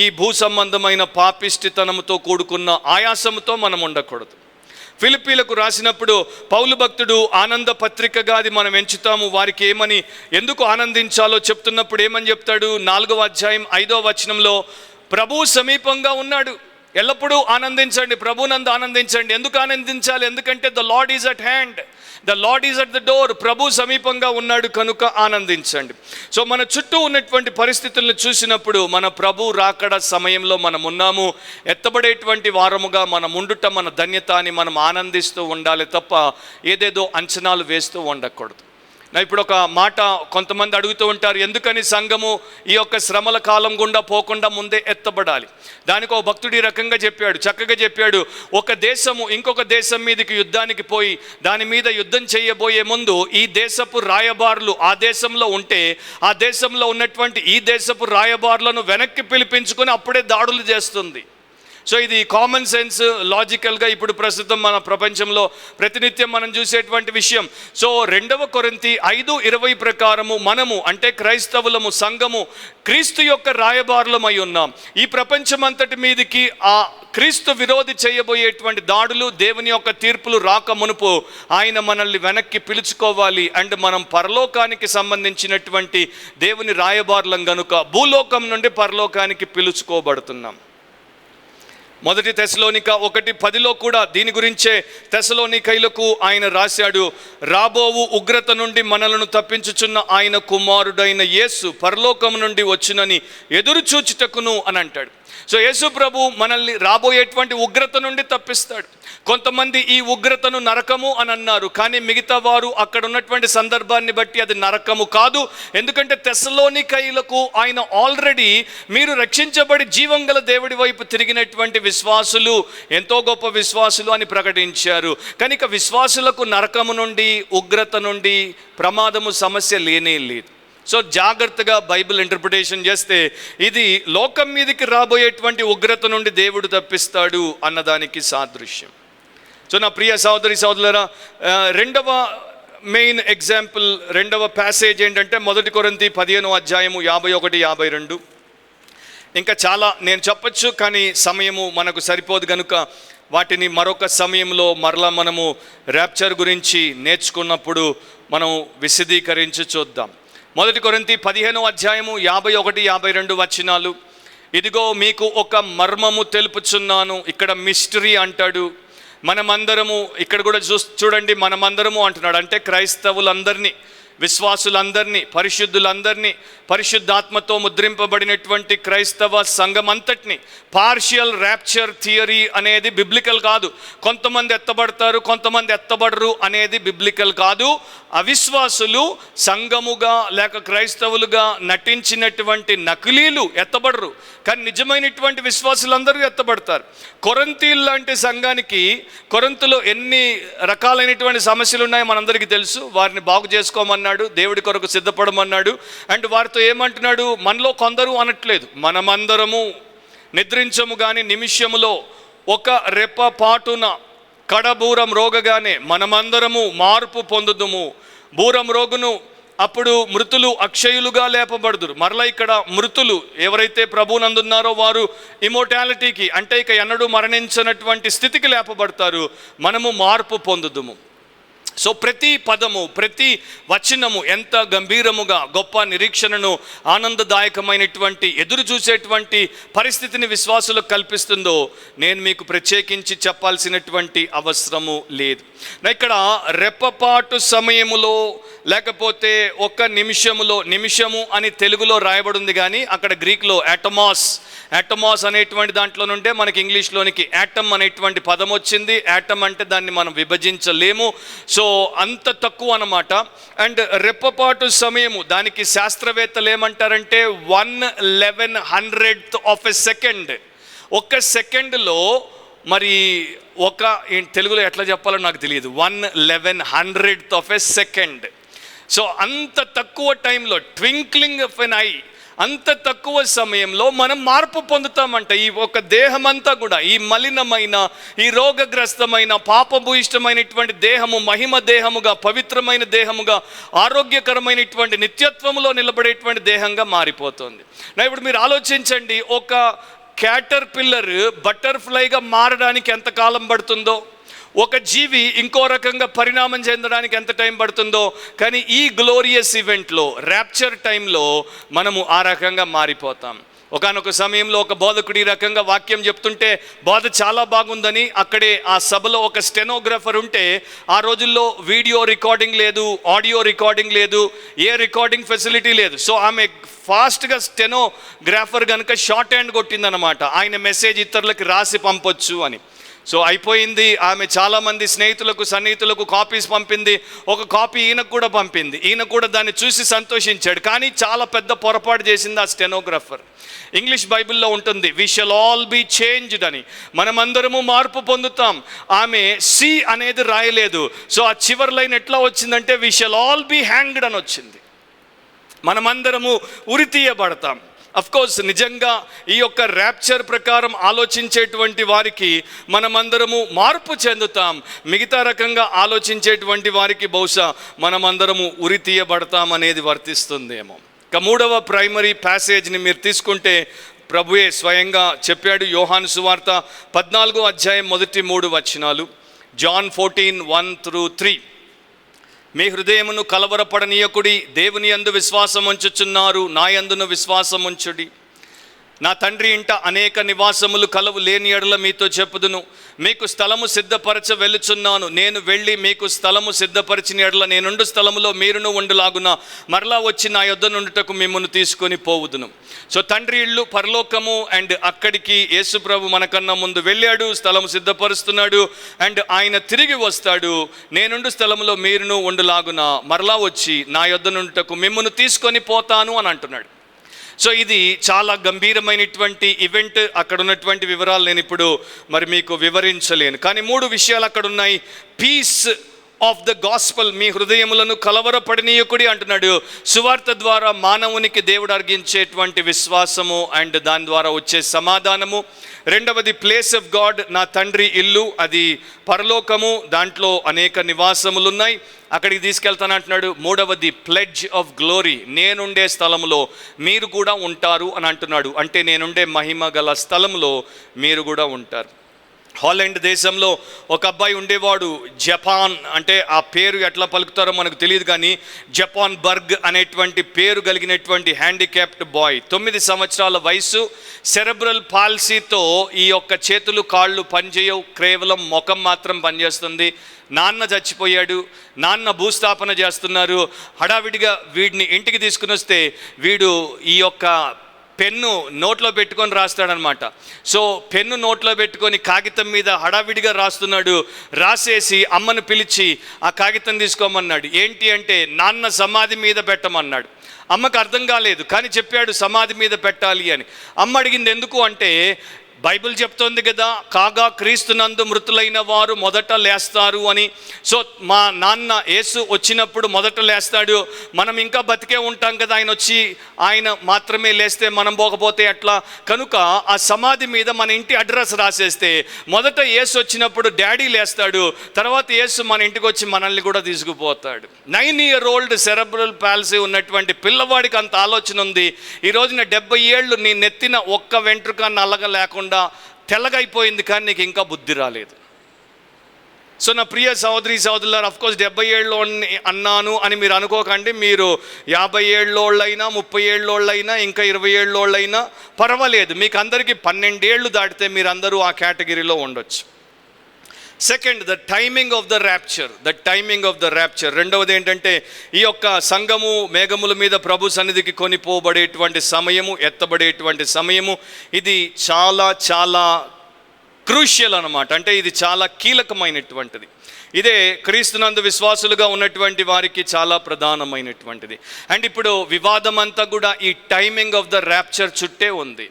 ఈ భూ సంబంధమైన పాపిష్టితనంతో కూడుకున్న ఆయాసంతో మనం ఉండకూడదు. ఫిలిప్పీలకు రాసినప్పుడు పౌలు భక్తుడు ఆనంద పత్రికగా అది మనం ఎంచుతాము. వారికి ఎందుకు ఆనందించాలో చెప్తున్నప్పుడు ఏమని చెప్తాడు? 4వ అధ్యాయం 5వ వచనంలో, ప్రభు సమీపంగా ఉన్నాడు, ఎల్లప్పుడూ ఆనందించండి, ప్రభునందు ఆనందించండి. ఎందుకు ఆనందించాలి? ఎందుకంటే the Lord is at hand, the Lord is at the door. ప్రభు సమీపంగా ఉన్నాడు కనుక ఆనందించండి. సో మన చుట్టూ ఉన్నటువంటి పరిస్థితులను చూసినప్పుడు మన ప్రభు రాకడ సమయంలో మనం ఉన్నాము, ఎత్తబడేటువంటి వారముగా మనం ఉండుట మన ధన్యత అని మనం ఆనందిస్తూ ఉండాలి తప్ప ఏదేదో అంచనాలు వేస్తూ ఉండకూడదు. ఇప్పుడు ఒక మాట కొంతమంది అడుగుతూ ఉంటారు, ఎందుకని సంఘము ఈ యొక్క శ్రమల కాలం గుండా పోకుండా ముందే ఎత్తబడాలి? దానికి ఒక భక్తుడు ఈ రకంగా చెప్పాడు, చక్కగా చెప్పాడు. ఒక దేశము ఇంకొక దేశం మీదకి యుద్ధానికి పోయి దాని మీద యుద్ధం చేయబోయే ముందు ఈ దేశపు రాయబారులు ఆ దేశంలో ఉంటే ఆ దేశంలో ఉన్నటువంటి ఈ దేశపు రాయబారులను వెనక్కి పిలిపించుకొని అప్పుడే దాడులు చేస్తుంది. సో ఇది కామన్ సెన్స్, లాజికల్గా ఇప్పుడు ప్రస్తుతం మన ప్రపంచంలో ప్రతినిత్యం మనం చూసేటువంటి విషయం. సో 2 కొరింథీ 5:20 ప్రకారము మనము అంటే క్రైస్తవులము, సంఘము క్రీస్తు యొక్క రాయబారులమై ఉన్నాం. ఈ ప్రపంచం అంతటి మీదికి ఆ క్రీస్తు విరోధి చేయబోయేటువంటి దాడులు, దేవుని యొక్క తీర్పులు రాక మునుపు ఆయన మనల్ని వెనక్కి పిలుచుకోవాలి. అండ్ మనం పరలోకానికి సంబంధించినటువంటి దేవుని రాయబారులం గనుక భూలోకం నుండి పరలోకానికి పిలుచుకోబడుతున్నాం. 1 తెస్సలోనిక 1:10 కూడా దీని గురించే తెస్సలోనికైలకు ఆయన రాశాడు, రాబోవు ఉగ్రత నుండి మనలను తప్పించుచున్న ఆయన కుమారుడైన యేసు పరలోకం నుండి వచ్చునని ఎదురు చూచుటకును అని అంటాడు. సో యేసు ప్రభు మనల్ని రాబోయేటువంటి ఉగ్రత నుండి తప్పిస్తాడు. కొంతమంది ఈ ఉగ్రతను నరకము అని అన్నారు, కానీ మిగతా వారు అక్కడ ఉన్నటువంటి సందర్భాన్ని బట్టి అది నరకము కాదు. ఎందుకంటే తెస్సలోనికైలకు ఆయన ఆల్రెడీ మీరు రక్షించబడి జీవం గల దేవుడి వైపు తిరిగినటువంటి విశ్వాసులు, ఎంతో గొప్ప విశ్వాసులు అని ప్రకటించారు. కనుక విశ్వాసులకు నరకము నుండి, ఉగ్రత నుండి, ప్రమాదము సమస్య లేనే లేదు. సో జాగ్రత్తగా బైబిల్ ఇంటర్ప్రిటేషన్ చేస్తే ఇది లోకం మీదకి రాబోయేటువంటి ఉగ్రత నుండి దేవుడు తప్పిస్తాడు అన్నదానికి సాదృశ్యం. సో నా ప్రియ సహోదరి సహోదరులారా, రెండవ మెయిన్ ఎగ్జాంపుల్, రెండవ ప్యాసేజ్ ఏంటంటే 1 కొరింథీ 15వ అధ్యాయము 51-52. ఇంకా చాలా నేను చెప్పచ్చు, కానీ సమయము మనకు సరిపోదు కనుక వాటిని మరొక సమయంలో మరలా మనము ర్యాప్చర్ గురించి నేర్చుకున్నప్పుడు మనం విశదీకరించి చూద్దాం. 1 కొరింథీ 15వ అధ్యాయము 51-52 వచనాలు. ఇదిగో మీకు ఒక మర్మము తెలుపుచున్నాను. ఇక్కడ మిస్టరీ అంటాడు. మనమందరము, ఇక్కడ కూడా చూడండి, మనమందరము అంటున్నాడు. అంటే క్రైస్తవులందరినీ, విశ్వాసులందరినీ, పరిశుద్ధులందరినీ, పరిశుద్ధాత్మతో ముద్రింపబడినటువంటి క్రైస్తవ సంఘమంతటిని. పార్షియల్ ర్యాప్చర్ థియరీ అనేది బిబ్లికల్ కాదు. కొంతమంది ఎత్తబడతారు, కొంతమంది ఎత్తబడరు అనేది బిబ్లికల్ కాదు. అవిశ్వాసులు సంఘముగా లేక క్రైస్తవులుగా నటించినటువంటి నకిలీలు ఎత్తబడరు, కానీ నిజమైనటువంటి విశ్వాసులందరూ ఎత్తబడతారు. కొరింథీలు లాంటి సంఘానికి కొరింథులో ఎన్ని రకాలైనటువంటి సమస్యలు ఉన్నాయో మనందరికీ తెలుసు. వారిని బాగు చేసుకోమన్నాడు, దేవుడి కొరకు సిద్ధపడమన్నాడు. అండ్ వారితో ఏమంటున్నాడు? మనలో కొందరు అనట్లేదు, మనమందరము నిద్రించము కానీ నిమిషములో ఒక రెప్పపాటున కడబూరం రోగగానే మనమందరము మార్పు పొందుదుము. బూరం రోగును అప్పుడు మృతులు అక్షయులుగా లేపబడుదురు. మరలా ఇక్కడ మృతులు ఎవరైతే ప్రభువునందున్నారో వారు ఇమోర్టాలిటీకి, అంటే ఇక ఎన్నడూ మరణించినటువంటి స్థితికి లేపబడతారు. మనము మార్పు పొందుదుము. సో ప్రతి పదము, ప్రతి వచనము ఎంత గంభీరముగా గొప్ప నిరీక్షణను, ఆనందదాయకమైనటువంటి ఎదురు చూసేటువంటి పరిస్థితిని విశ్వాసులకు కల్పిస్తుందో నేను మీకు ప్రత్యేకించి చెప్పాల్సినటువంటి అవసరము లేదు. ఇక్కడ రెప్పపాటు సమయములో లేకపోతే ఒక్క నిమిషములో, నిమిషము అని తెలుగులో రాయబడింది కానీ అక్కడ గ్రీక్లో యాటమాస్ అనేటువంటి దాంట్లో నుండే మనకి ఇంగ్లీష్లోనికి యాటమ్ అనేటువంటి పదం వచ్చింది. యాటమ్ అంటే దాన్ని మనం విభజించలేము. సో అంత తక్కువ అన్నమాట. అండ్ రెప్పపాటు సమయము, దానికి శాస్త్రవేత్తలు ఏమంటారంటే 1/1100th of a second. ఒక్క సెకండ్లో, మరి ఒక తెలుగులో ఎట్లా చెప్పాలో నాకు తెలియదు, 1/1100th of a second. So అంత తక్కువ టైంలో, ట్వింక్లింగ్ ఆఫ్ ఎన్ ఐ, అంత తక్కువ సమయంలో మనం మార్పు పొందుతామంట. ఈ ఒక దేహమంతా కూడా, ఈ మలినమైన, ఈ రోగగ్రస్తమైన, పాపభూయిష్టమైనటువంటి దేహము మహిమ దేహముగా, పవిత్రమైన దేహముగా, ఆరోగ్యకరమైనటువంటి నిత్యత్వములో నిలబడేటువంటి దేహంగా మారిపోతుంది. ఇప్పుడు మీరు ఆలోచించండి, ఒక క్యాటర్ పిల్లర్ బటర్ఫ్లైగా మారడానికి ఎంత కాలం పడుతుందో, ఒక జీవి ఇంకో రకంగా పరిణామం చెందడానికి ఎంత టైం పడుతుందో, కానీ ఈ గ్లోరియస్ ఈవెంట్లో, ర్యాప్చర్ టైంలో మనము ఆ రకంగా మారిపోతాం. ఒకానొక సమయంలో ఒక బోధకుడు ఈ రకంగా వాక్యం చెప్తుంటే బోధ చాలా బాగుందని అక్కడే ఆ సభలో ఒక స్టెనోగ్రాఫర్ ఉంటే, ఆ రోజుల్లో వీడియో రికార్డింగ్ లేదు, ఆడియో రికార్డింగ్ లేదు, ఏ రికార్డింగ్ ఫెసిలిటీ లేదు. సో ఆమె ఫాస్ట్గా స్టెనోగ్రాఫర్ కనుక షార్ట్ హ్యాండ్ కొట్టిందనమాట, ఆయన మెసేజ్ ఇతరులకు రాసి పంపొచ్చు అని. సో అయిపోయింది. ఆమె చాలామంది స్నేహితులకు, సన్నిహితులకు కాపీస్ పంపింది. ఒక కాపీ ఈయనకు కూడా పంపింది. ఈయన కూడా దాన్ని చూసి సంతోషించాడు. కానీ చాలా పెద్ద పొరపాటు చేసింది ఆ స్టెనోగ్రాఫర్. ఇంగ్లీష్ బైబిల్లో ఉంటుంది, we shall all be changed అని, మనమందరము మార్పు పొందుతాం. ఆమె సి అనేది రాయలేదు. సో ఆ చివరి లైన్ ఎట్లా వచ్చిందంటే we shall all be hanged అని వచ్చింది. మనమందరము ఉరి తీయబడతాం. అఫ్కోర్స్ నిజంగా ఈ యొక్క ర్యాప్చర్ ప్రకారం ఆలోచించేటువంటి వారికి మనమందరము మార్పు చెందుతాం. మిగతా రకంగా ఆలోచించేటువంటి వారికి బహుశా మనమందరము ఉరి తీయబడతాం అనేది వర్తిస్తుందేమో. ఇక 3వ ప్రైమరీ ప్యాసేజ్ని మీరు తీసుకుంటే ప్రభువే స్వయంగా చెప్పాడు. యోహాను సువార్త 14వ అధ్యాయం 1-3 వచనాలు. జాన్ 14:1-3. మీ హృదయమును కలవరపడనీయకుడి, దేవుని యందు విశ్వాసం ఉంచుచున్నారు, నా యందును విశ్వాసం ఉంచుడి. నా తండ్రి ఇంట అనేక నివాసములు కలవు, లేని ఎడల మీతో చెప్పుదును. మీకు స్థలము సిద్ధపరచ వెళ్ళుచున్నాను. నేను వెళ్ళి మీకు స్థలము సిద్ధపరిచిన ఎడల నేనుండు స్థలములో మీరును ఉండులాగున మరలా వచ్చి నా యొద్ద నుండుటకు మిమ్మును తీసుకొని పోవుదును. సో తండ్రి ఇల్లు పరలోకము. అండ్ అక్కడికి యేసు ప్రభు మనకన్నా ముందు వెళ్ళాడు, స్థలము సిద్ధపరుస్తున్నాడు. అండ్ ఆయన తిరిగి వస్తాడు, నేనుండు స్థలములో మీరును ఉండులాగున మరలా వచ్చి నా యొద్ద నుండుటకు మిమ్మును తీసుకొని పోతాను అని అంటున్నాడు. సో ఇది చాలా గంభీరమైనటువంటి ఈవెంట్. అక్కడ ఉన్నటువంటి వివరాలు నేను ఇప్పుడు మరి మీకు వివరించలేను, కానీ 3 విషయాలు అక్కడ ఉన్నాయి. పీస్ ఆఫ్ ద గాస్పల్, మీ హృదయములను కలవరపడనీయకుడి అంటున్నాడు. సువార్త ద్వారా మానవునికి దేవుడు అర్గించేటువంటి విశ్వాసము అండ్ దాని ద్వారా వచ్చే సమాధానము. రెండవది ప్లేస్ ఆఫ్ గాడ్, నా తండ్రి ఇల్లు, అది పరలోకము, దాంట్లో అనేక నివాసములు ఉన్నాయి, అక్కడికి తీసుకెళ్తానంటున్నాడు. మూడవది ప్లెడ్జ్ ఆఫ్ గ్లోరీ, నేనుండే స్థలంలో మీరు కూడా ఉంటారు అని అంటున్నాడు. అంటే నేనుండే మహిమ గల స్థలంలో మీరు కూడా ఉంటారు. హాలండ్ దేశంలో ఒక అబ్బాయి ఉండేవాడు. జపాన్ అంటే ఆ పేరు ఎట్లా పలుకుతారో మనకు తెలియదు, కానీ జపాన్ బర్గ్ అనేటువంటి పేరు కలిగినటువంటి హ్యాండిక్యాప్డ్ బాయ్, 9 సంవత్సరాల వయసు, సెరెబ్రల్ పాల్సీతో ఈ యొక్క చేతులు కాళ్ళు పనిచేయవు, కేవలం ముఖం మాత్రం పనిచేస్తుంది. నాన్న చచ్చిపోయాడు, నాన్న భూస్థాపన చేస్తున్నారు. హడావిడిగా వీడిని ఇంటికి తీసుకుని వస్తే వీడు ఈ యొక్క పెన్ను నోట్లో పెట్టుకొని రాస్తాడనమాట. సో పెన్ను నోట్లో పెట్టుకొని కాగితం మీద హడావిడిగా రాస్తున్నాడు. రాసేసి అమ్మను పిలిచి ఆ కాగితం తీసుకోమన్నాడు. ఏంటి అంటే నాన్న సమాధి మీద పెట్టమన్నాడు. అమ్మకు అర్థం కాలేదు, కానీ చెప్పాడు సమాధి మీద పెట్టాలి అని. అమ్మ అడిగింది ఎందుకు అంటే, బైబిల్ చెప్తోంది కదా, కాగా క్రీస్తునందు మృతులైన వారు మొదట లేస్తారు అని. సో మా నాన్న యేసు వచ్చినప్పుడు మొదట లేస్తాడు, మనం ఇంకా బతికే ఉంటాం కదా, ఆయన మాత్రమే లేస్తే మనం పోకపోతే ఎట్లా? కనుక ఆ సమాధి మీద మన ఇంటి అడ్రస్ రాసేస్తే మొదట యేసు వచ్చినప్పుడు డాడీ లేస్తాడు, తర్వాత యేసు మన ఇంటికి వచ్చి మనల్ని కూడా తీసుకుపోతాడు. 9 year old సెరెబ్రల్ పాల్సీ ఉన్నటువంటి పిల్లవాడికి అంత ఆలోచన ఉంది. ఈ రోజున 70 ఏళ్ళు నీ నెత్తిన ఒక్క వెంట్రుక నల్లగా లేకుండా తెల్లగైపోయింది, కానీ నీకు ఇంకా బుద్ధి రాలేదు. సో నా ప్రియ సహోదరి సహోదరులారా, అఫ్కోర్స్ 70 ఏళ్ళు అన్నాను అని మీరు అనుకోకండి. మీరు 50 ఏళ్ళోళ్ళైనా 30 ఏళ్ళోళ్ళైనా ఇంకా 20 ఏళ్ళోళ్ళైనా పర్వాలేదు. మీకు అందరికీ 12 ఏళ్ళు దాటితే మీరందరూ ఆ కేటగిరీలో ఉండొచ్చు. Second, the timing of the rapture. రెండవది ఏంటంటే ఈ యొక్క సంఘము మేఘముల మీద ప్రభు సన్నిధికి కొనిపోబడేటువంటి సమయము, ఎత్తబడేటువంటి సమయము, ఇది చాలా చాలా క్రూషియల్ అన్నమాట. అంటే ఇది చాలా కీలకమైనటువంటిది. ఇదే క్రీస్తునందు విశ్వాసులుగా ఉన్నటువంటి వారికి చాలా ప్రధానమైనటువంటిది. అండ్ ఇప్పుడు వివాదం అంతా కూడా ఈ టైమింగ్ ఆఫ్ ద ర్యాప్చర్ చుట్టే ఉంది.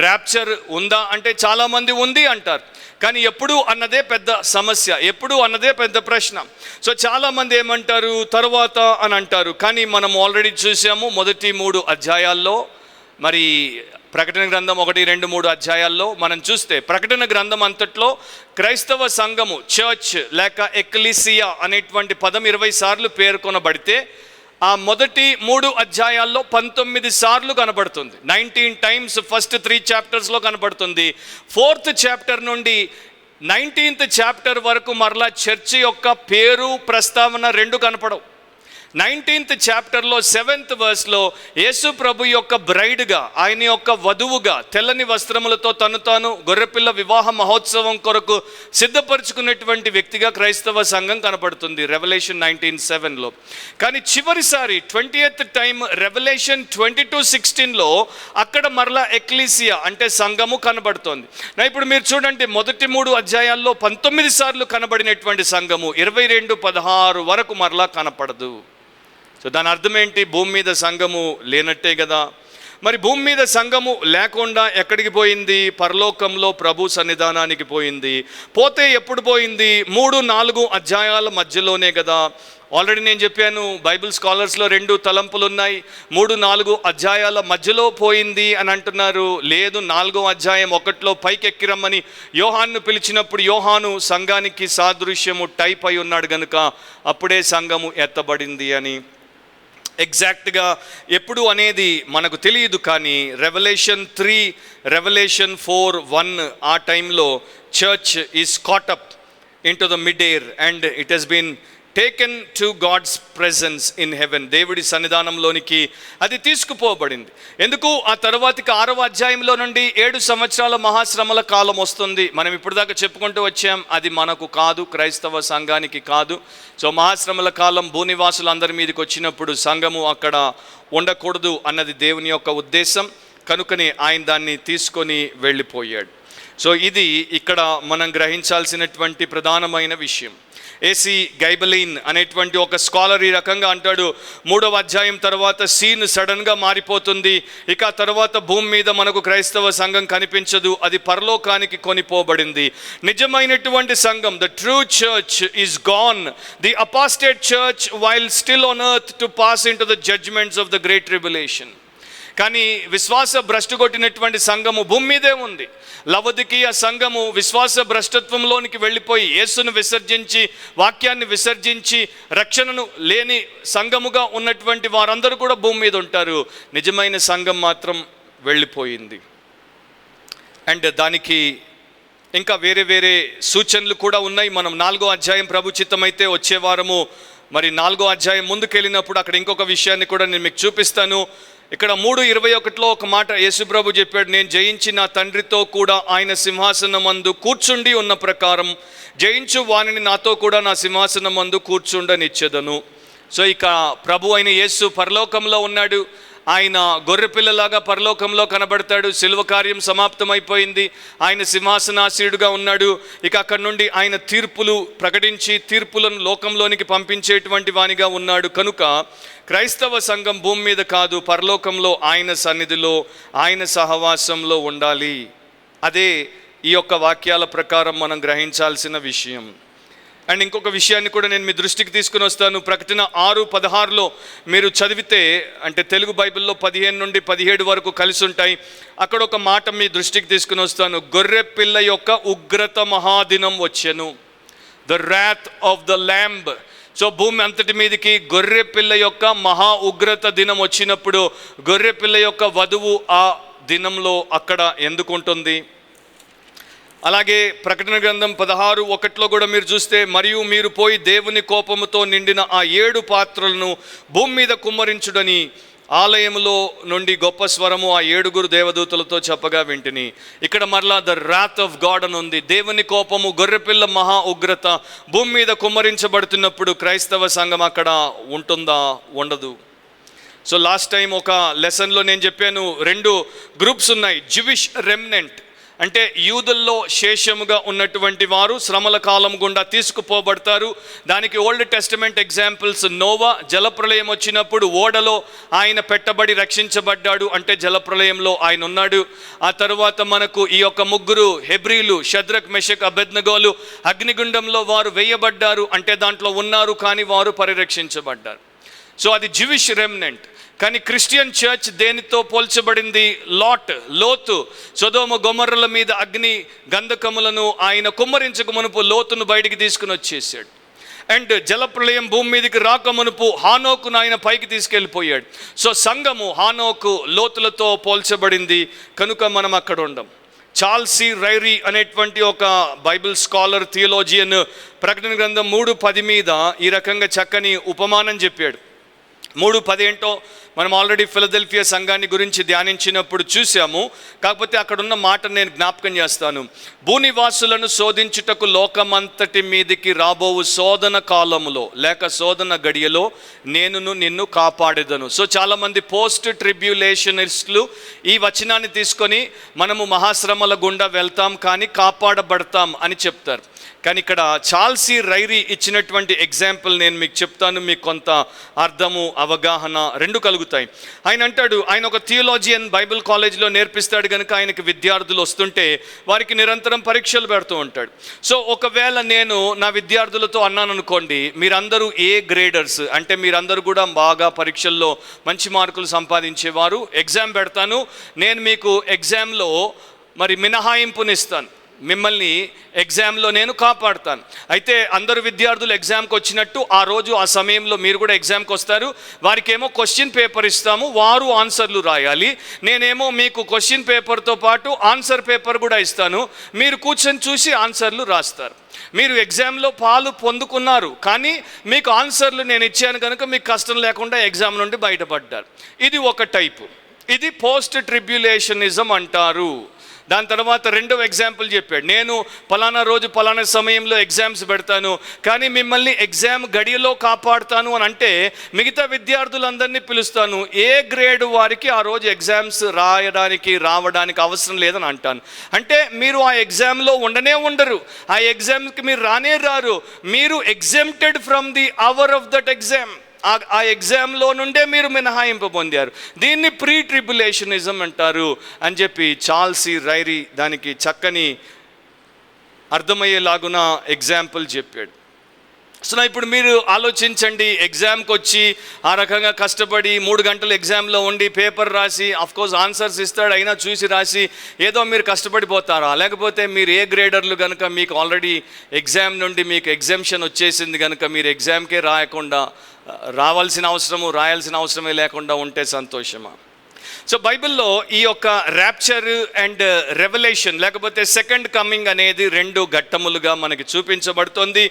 ర్యాప్చర్ ఉందా అంటే చాలామంది ఉంది అంటారు, కానీ ఎప్పుడు అన్నదే పెద్ద సమస్య, ఎప్పుడు అన్నదే పెద్ద ప్రశ్న. సో చాలామంది ఏమంటారు తర్వాత అని అంటారు, కానీ మనం ఆల్రెడీ చూసాము మొదటి 3 అధ్యాయాల్లో, మరి ప్రకటన గ్రంథం 1, 2, 3 అధ్యాయాల్లో మనం చూస్తే ప్రకటన గ్రంథం అంతట్లో క్రైస్తవ సంఘము, చర్చ్ లేక ఎక్లీసియా అనేటువంటి పదం 20 సార్లు పేర్కొనబడితే ఆ మొదటి 3 అధ్యాయాల్లో 19 సార్లు కనబడుతుంది. 19 times ఫస్ట్ 3 chaptersలో కనబడుతుంది. 4th chapter నుండి 19th chapter వరకు మరలా చర్చి యొక్క పేరు ప్రస్తావన 2 కనపడవు. 19th chapterలో 7th verseలో యేసు ప్రభు యొక్క బ్రైడ్గా, ఆయన యొక్క వధువుగా తెల్లని వస్త్రములతో తాను గొర్రెపిల్ల వివాహ మహోత్సవం కొరకు సిద్ధపరచుకున్నటువంటి వ్యక్తిగా క్రైస్తవ సంఘం కనపడుతుంది రెవల్యూషన్ 19:7లో. కానీ చివరిసారి 20th time రెవల్యూషన్ 22:16లో అక్కడ మరలా ఎక్లీసియా అంటే సంఘము కనబడుతోంది. ఇప్పుడు మీరు చూడండి, మొదటి 3 అధ్యాయాల్లో 19 సార్లు కనబడినటువంటి సంఘము 22:16 వరకు మరలా కనపడదు. సో దాని అర్థం ఏంటి? భూమి మీద సంఘము లేనట్టే కదా. మరి భూమి మీద సంఘము లేకుండా ఎక్కడికి పోయింది? పరలోకంలో ప్రభు సన్నిధానానికి పోయింది. పోతే ఎప్పుడు పోయింది? 3-4 అధ్యాయాల మధ్యలోనే కదా. ఆల్రెడీ నేను చెప్పాను, బైబిల్ స్కాలర్స్లో 2 తలంపులు ఉన్నాయి. 3-4 అధ్యాయాల మధ్యలో పోయింది అని అంటున్నారు. లేదు, 4వ అధ్యాయం 1లో పైకి ఎక్కిరమ్మని యోహాన్ను పిలిచినప్పుడు యోహాను సంఘానికి సాదృశ్యము టైప్ అయి ఉన్నాడు కనుక అప్పుడే సంఘము ఎత్తబడింది అని. ఎగ్జాక్ట్గా ఎప్పుడు అనేది మనకు తెలియదు, కానీ రెవల్యూషన్ 3, రెవల్యూషన్ 4:1 ఆ టైంలో church is caught up in to the mid air and it has been taken to God's presence in heaven. దేవుడి సన్నిధానంలోనికి అది తీసుకుపోబడింది. ఎందుకు? ఆ తర్వాతికి 6వ అధ్యాయంలో నుండి 7 సంవత్సరాల మహాశ్రమల కాలం వస్తుంది. మనం ఇప్పుడు దాకా చెప్పుకుంటూ వచ్చాం, అది మనకు కాదు, క్రైస్తవ సంఘానికి కాదు. సో మహాశ్రమల కాలం భూనివాసులందరి మీదకి వచ్చినప్పుడు సంఘము అక్కడ ఉండకూడదు అన్నది దేవుని యొక్క ఉద్దేశం. కనుకనే ఆయన దాన్ని తీసుకొని వెళ్ళిపోయాడు. సో ఇది ఇక్కడ మనం గ్రహించాల్సినటువంటి ప్రధానమైన విషయం. ఏసీ గైబలిన్ అనేటువంటి ఒక స్కాలర్ ఈ రకంగా అంటాడు, 3వ అధ్యాయం తర్వాత సీన్ సడన్గా మారిపోతుంది. ఇక తర్వాత భూమి మీద మనకు క్రైస్తవ సంఘం కనిపించదు, అది పరలోకానికి కొనిపోబడింది. నిజమైనటువంటి సంఘం, the true church is gone, the apostate church while still on earth to pass in to the judgements of the great tribulation. కానీ విశ్వాస భ్రష్టు కొట్టినటువంటి సంఘము భూమి మీదే ఉంది. లవదికీయ సంఘము విశ్వాస భ్రష్టత్వంలోనికి వెళ్ళిపోయి యేసును విసర్జించి, వాక్యాన్ని విసర్జించి, రక్షణను లేని సంఘముగా ఉన్నటువంటి వారందరూ కూడా భూమి మీద ఉంటారు. నిజమైన సంఘం మాత్రం వెళ్ళిపోయింది. అండ్ దానికి ఇంకా వేరే వేరే సూచనలు కూడా ఉన్నాయి. మనం 4వ అధ్యాయం ప్రభు చిత్తమైతే వచ్చే వారము మరి 4వ అధ్యాయం ముందుకెళ్ళినప్పుడు అక్కడ ఇంకొక విషయాన్ని కూడా నేను మీకు చూపిస్తాను. ఇక్కడ 3:21లో ఒక మాట యేసుప్రభు చెప్పాడు, నేను జయించి నా తండ్రితో కూడా ఆయన సింహాసనమందు కూర్చుండి ఉన్న ప్రకారం జయించు వానిని నాతో కూడా నా సింహాసనమందు కూర్చుండనిచ్చెదను. సో ఇక ప్రభు అయిన యేసు పరలోకంలో ఉన్నాడు. ఆయన గొర్రెపిల్లలాగా పరలోకంలో కనబడతాడు. శిలువ కార్యం సమాప్తమైపోయింది. ఆయన సింహాసనాసీనుడుగా ఉన్నాడు. ఇక అక్కడి నుండి ఆయన తీర్పులు ప్రకటించి తీర్పులను లోకంలోనికి పంపించేటువంటి వానిగా ఉన్నాడు. కనుక క్రైస్తవ సంఘం భూమి మీద కాదు, పరలోకంలో ఆయన సన్నిధిలో ఆయన సహవాసంలో ఉండాలి. అదే ఈ యొక్క వాక్యాల ప్రకారం మనం గ్రహించాల్సిన విషయం. అండ్ ఇంకొక విషయాన్ని కూడా నేను మీ దృష్టికి తీసుకుని వస్తాను. ప్రకటన 6:16లో మీరు చదివితే, అంటే తెలుగు బైబిల్లో 15 నుండి 17 వరకు కలిసి ఉంటాయి. అక్కడ ఒక మాట మీ దృష్టికి తీసుకుని వస్తాను. గొర్రె పిల్ల యొక్క ఉగ్రత మహాదినం వచ్చెను, the wrath of the lamb. So భూమి అంతటి మీదకి గొర్రె పిల్ల యొక్క మహా ఉగ్రత దినం వచ్చినప్పుడు గొర్రె పిల్ల యొక్క వధువు ఆ దినంలో అక్కడ ఎందుకు ఉంటుంది? అలాగే ప్రకటన గ్రంథం 16:1లో కూడా మీరు చూస్తే, మరియు మీరు పోయి దేవుని కోపముతో నిండిన ఆ 7 పాత్రలను భూమి మీద కుమ్మరించుడని ఆలయములో నుండి గొప్ప స్వరము ఆ 7 దేవదూతలతో చెప్పగా వింటిని. ఇక్కడ మరలా ద రాత్ ఆఫ్ గాడ్ అని ఉంది. దేవుని కోపము, గొర్రెపిల్ల మహా ఉగ్రత భూమి మీద కుమ్మరించబడుతున్నప్పుడు క్రైస్తవ సంఘం అక్కడ ఉంటుందా? ఉండదు. సో లాస్ట్ టైం ఒక లెసన్లో నేను చెప్పాను, 2 గ్రూప్స్ ఉన్నాయి. జ్యూయిష్ రెమ్నెంట్ అంటే యూదుల్లో శేషముగా ఉన్నటువంటి వారు శ్రమల కాలం గుండా తీసుకుపోబడతారు. దానికి ఓల్డ్ టెస్టమెంట్ ఎగ్జాంపుల్స్, నోవా జలప్రలయం వచ్చినప్పుడు ఓడలో ఆయన పెట్టబడి రక్షించబడ్డాడు, అంటే జలప్రలయంలో ఆయన ఉన్నాడు. ఆ తరువాత మనకు ఈ యొక్క 3 హెబ్రీలు, షద్రక్, మెషక్, అబేద్నెగోలు అగ్నిగుండంలో వారు వేయబడ్డారు, అంటే దాంట్లో ఉన్నారు కానీ వారు పరిరక్షించబడ్డారు. సో అది జ్యూయిష్ రెమ్నెంట్. కానీ క్రిస్టియన్ చర్చ్ దేనితో పోల్చబడింది? లోతు. సొదొమ గొమొర్రల మీద అగ్ని గంధకములను ఆయన కుమ్మరించక మునుపు లోతును బయటికి తీసుకుని వచ్చేసాడు. అండ్ జలప్రలయం భూమి మీదకి రాక మునుపు హానోకును ఆయన పైకి తీసుకెళ్ళిపోయాడు. సో సంఘము హానోకు, లోతులతో పోల్చబడింది. కనుక మనం అక్కడ ఉండం. చార్ల్స్ సి రైరీ అనేటువంటి ఒక బైబిల్ స్కాలర్, థియోలోజియన్ ప్రకటన గ్రంథం 3:10 మీద ఈ రకంగా చక్కని ఉపమానం చెప్పాడు. 3:10 ఏంటో మనం ఆల్రెడీ ఫిలదెల్ఫియా సంఘాన్ని గురించి ధ్యానించినప్పుడు చూసాము. కాకపోతే అక్కడ ఉన్న మాట నేను జ్ఞాపకం చేస్తాను. భూనివాసులను శోధించుటకు లోకమంతటి మీదికి రాబోవు శోధన కాలములో లేక శోధన గడియలో నేను నిన్ను కాపాడేదను. సో చాలామంది పోస్ట్ ట్రిబ్యులేషనిస్టులు ఈ వచనాన్ని తీసుకొని మనము మహాశ్రమల గుండా వెళ్తాం కానీ కాపాడబడతాం అని చెప్తారు. కానీ ఇక్కడ చార్ల్స్ సి రైరీ ఇచ్చినటువంటి ఎగ్జాంపుల్ నేను మీకు చెప్తాను. మీకు కొంత అర్థము, అవగాహన 2 కలుగుతాయి. ఆయన అంటాడు, ఆయన ఒక థియోలాజియన్, బైబిల్ కాలేజ్లో నేర్పిస్తాడు కనుక ఆయనకి విద్యార్థులు వస్తుంటే వారికి నిరంతరం పరీక్షలు పెడుతూ ఉంటాడు. సో ఒకవేళ నేను నా విద్యార్థులతో అన్నాను అనుకోండి, మీరందరూ ఏ గ్రేడర్స్, అంటే మీరందరూ కూడా బాగా పరీక్షల్లో మంచి మార్కులు సంపాదించేవారు, ఎగ్జామ్ పెడతాను, నేను మీకు ఎగ్జామ్లో మరి మినహాయింపునిస్తాను, మిమ్మల్ని ఎగ్జామ్లో నేను కాపాడుతాను. అయితే అందరు విద్యార్థులు ఎగ్జామ్కి వచ్చినట్టు ఆ రోజు ఆ సమయంలో మీరు కూడా ఎగ్జామ్కి వస్తారు. వారికేమో క్వశ్చన్ పేపర్ ఇస్తాము, వారు ఆన్సర్లు రాయాలి. నేనేమో మీకు క్వశ్చన్ పేపర్తో పాటు ఆన్సర్ పేపర్ కూడా ఇస్తాను, మీరు కూర్చొని చూసి ఆన్సర్లు రాస్తారు. మీరు ఎగ్జామ్లో పాలు పొందుకున్నారు కానీ మీకు ఆన్సర్లు నేను ఇచ్చాను కనుక మీకు కష్టం లేకుండా ఎగ్జామ్ నుండి బయటపడ్డారు. ఇది ఒక టైపు. ఇది పోస్ట్ ట్రిబ్యులేషనిజం అంటారు. దాని తర్వాత 2వ ఎగ్జాంపుల్ చెప్పాడు, నేను పలానా రోజు పలానా సమయంలో ఎగ్జామ్స్ పెడతాను కానీ మిమ్మల్ని ఎగ్జామ్ గడియలో కాపాడుతాను అని అంటే మిగతా విద్యార్థులందరినీ పిలుస్తాను, ఏ గ్రేడ్ వారికి ఆ రోజు ఎగ్జామ్స్ రావడానికి అవసరం లేదని అంటాను. అంటే మీరు ఆ ఎగ్జామ్లో ఉండరు, ఆ ఎగ్జామ్కి మీరు రారు, మీరు exempted from the hour of that exam. ఆ ఎగ్జామ్లో నుండే మీరు మినహాయింపు పొందారు. దీన్ని ప్రీ ట్రిబ్యులేషనిజం అంటారు అని చెప్పి చార్ల్స్ సి రైరీ దానికి చక్కని అర్థమయ్యేలాగున ఎగ్జాంపుల్ చెప్పాడు. సో ఇప్పుడు మీరు ఆలోచించండి, ఎగ్జామ్కి వచ్చి ఆ రకంగా కష్టపడి 3 గంటలు ఎగ్జామ్లో ఉండి పేపర్ రాసి, అఫ్కోర్స్ ఆన్సర్స్ ఇస్తాడు అయినా చూసి రాసి ఏదో మీరు కష్టపడిపోతారా? లేకపోతే మీరు ఏ గ్రేడర్లు కనుక మీకు ఆల్రెడీ ఎగ్జామ్ నుండి మీకు ఎగ్జామ్షన్ వచ్చేసింది కనుక మీరు ఎగ్జామ్కే రాయాల్సిన అవసరమే లేకుండా ఉంటే సంతోషమా? సో బైబిల్లో ఈ యొక్క ర్యాప్చర్ అండ్ రెవల్యూషన్ లేకపోతే సెకండ్ కమింగ్ అనేది రెండు ఘట్టములుగా మనకి చూపించబడుతుంది.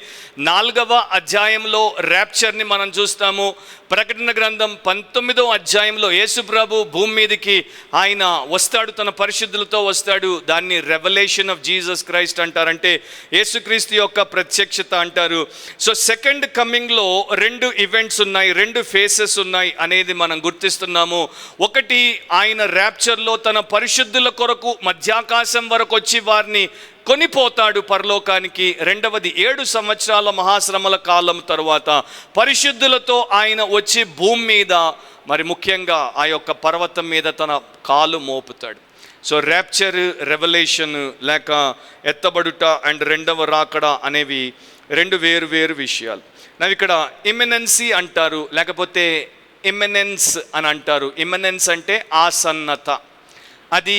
4వ అధ్యాయంలో ర్యాప్చర్ని మనం చూస్తాము. ప్రకటన గ్రంథం 19వ అధ్యాయంలో యేసు ప్రభు భూమి మీదకి ఆయన వస్తాడు, తన పరిశుద్ధులతో వస్తాడు. దాన్ని రెవల్యూషన్ ఆఫ్ జీసస్ క్రైస్ట్ అంటారంటే యేసుక్రీస్తు యొక్క ప్రత్యక్షత అంటారు. సో సెకండ్ కమింగ్లో 2 ఈవెంట్స్ ఉన్నాయి, 2 ఫేసెస్ ఉన్నాయి అనేది మనం గుర్తిస్తున్నాము. ఒకటి, ఆయన ర్యాప్చర్లో తన పరిశుద్ధుల కొరకు మధ్యాకాశం వరకు వచ్చి వారిని కొనిపోతాడు పరలోకానికి. రెండవది, 7 సంవత్సరాల మహాశ్రమల కాలం తరువాత పరిశుద్ధులతో ఆయన వచ్చి భూమి మీద, మరి ముఖ్యంగా ఆ యొక్క పర్వతం మీద తన కాలు మోపుతాడు. సో ర్యాప్చర్, రెవల్యూషన్ లేక ఎత్తబడుట అండ్ రెండవ రాకడ అనేవి 2 వేరు విషయాలు. ఇక్కడ ఇమినెన్సీ అంటారు, లేకపోతే ఇమినెన్స్ అని అంటారు. ఇమినెన్స్ అంటే ఆసన్నత. అది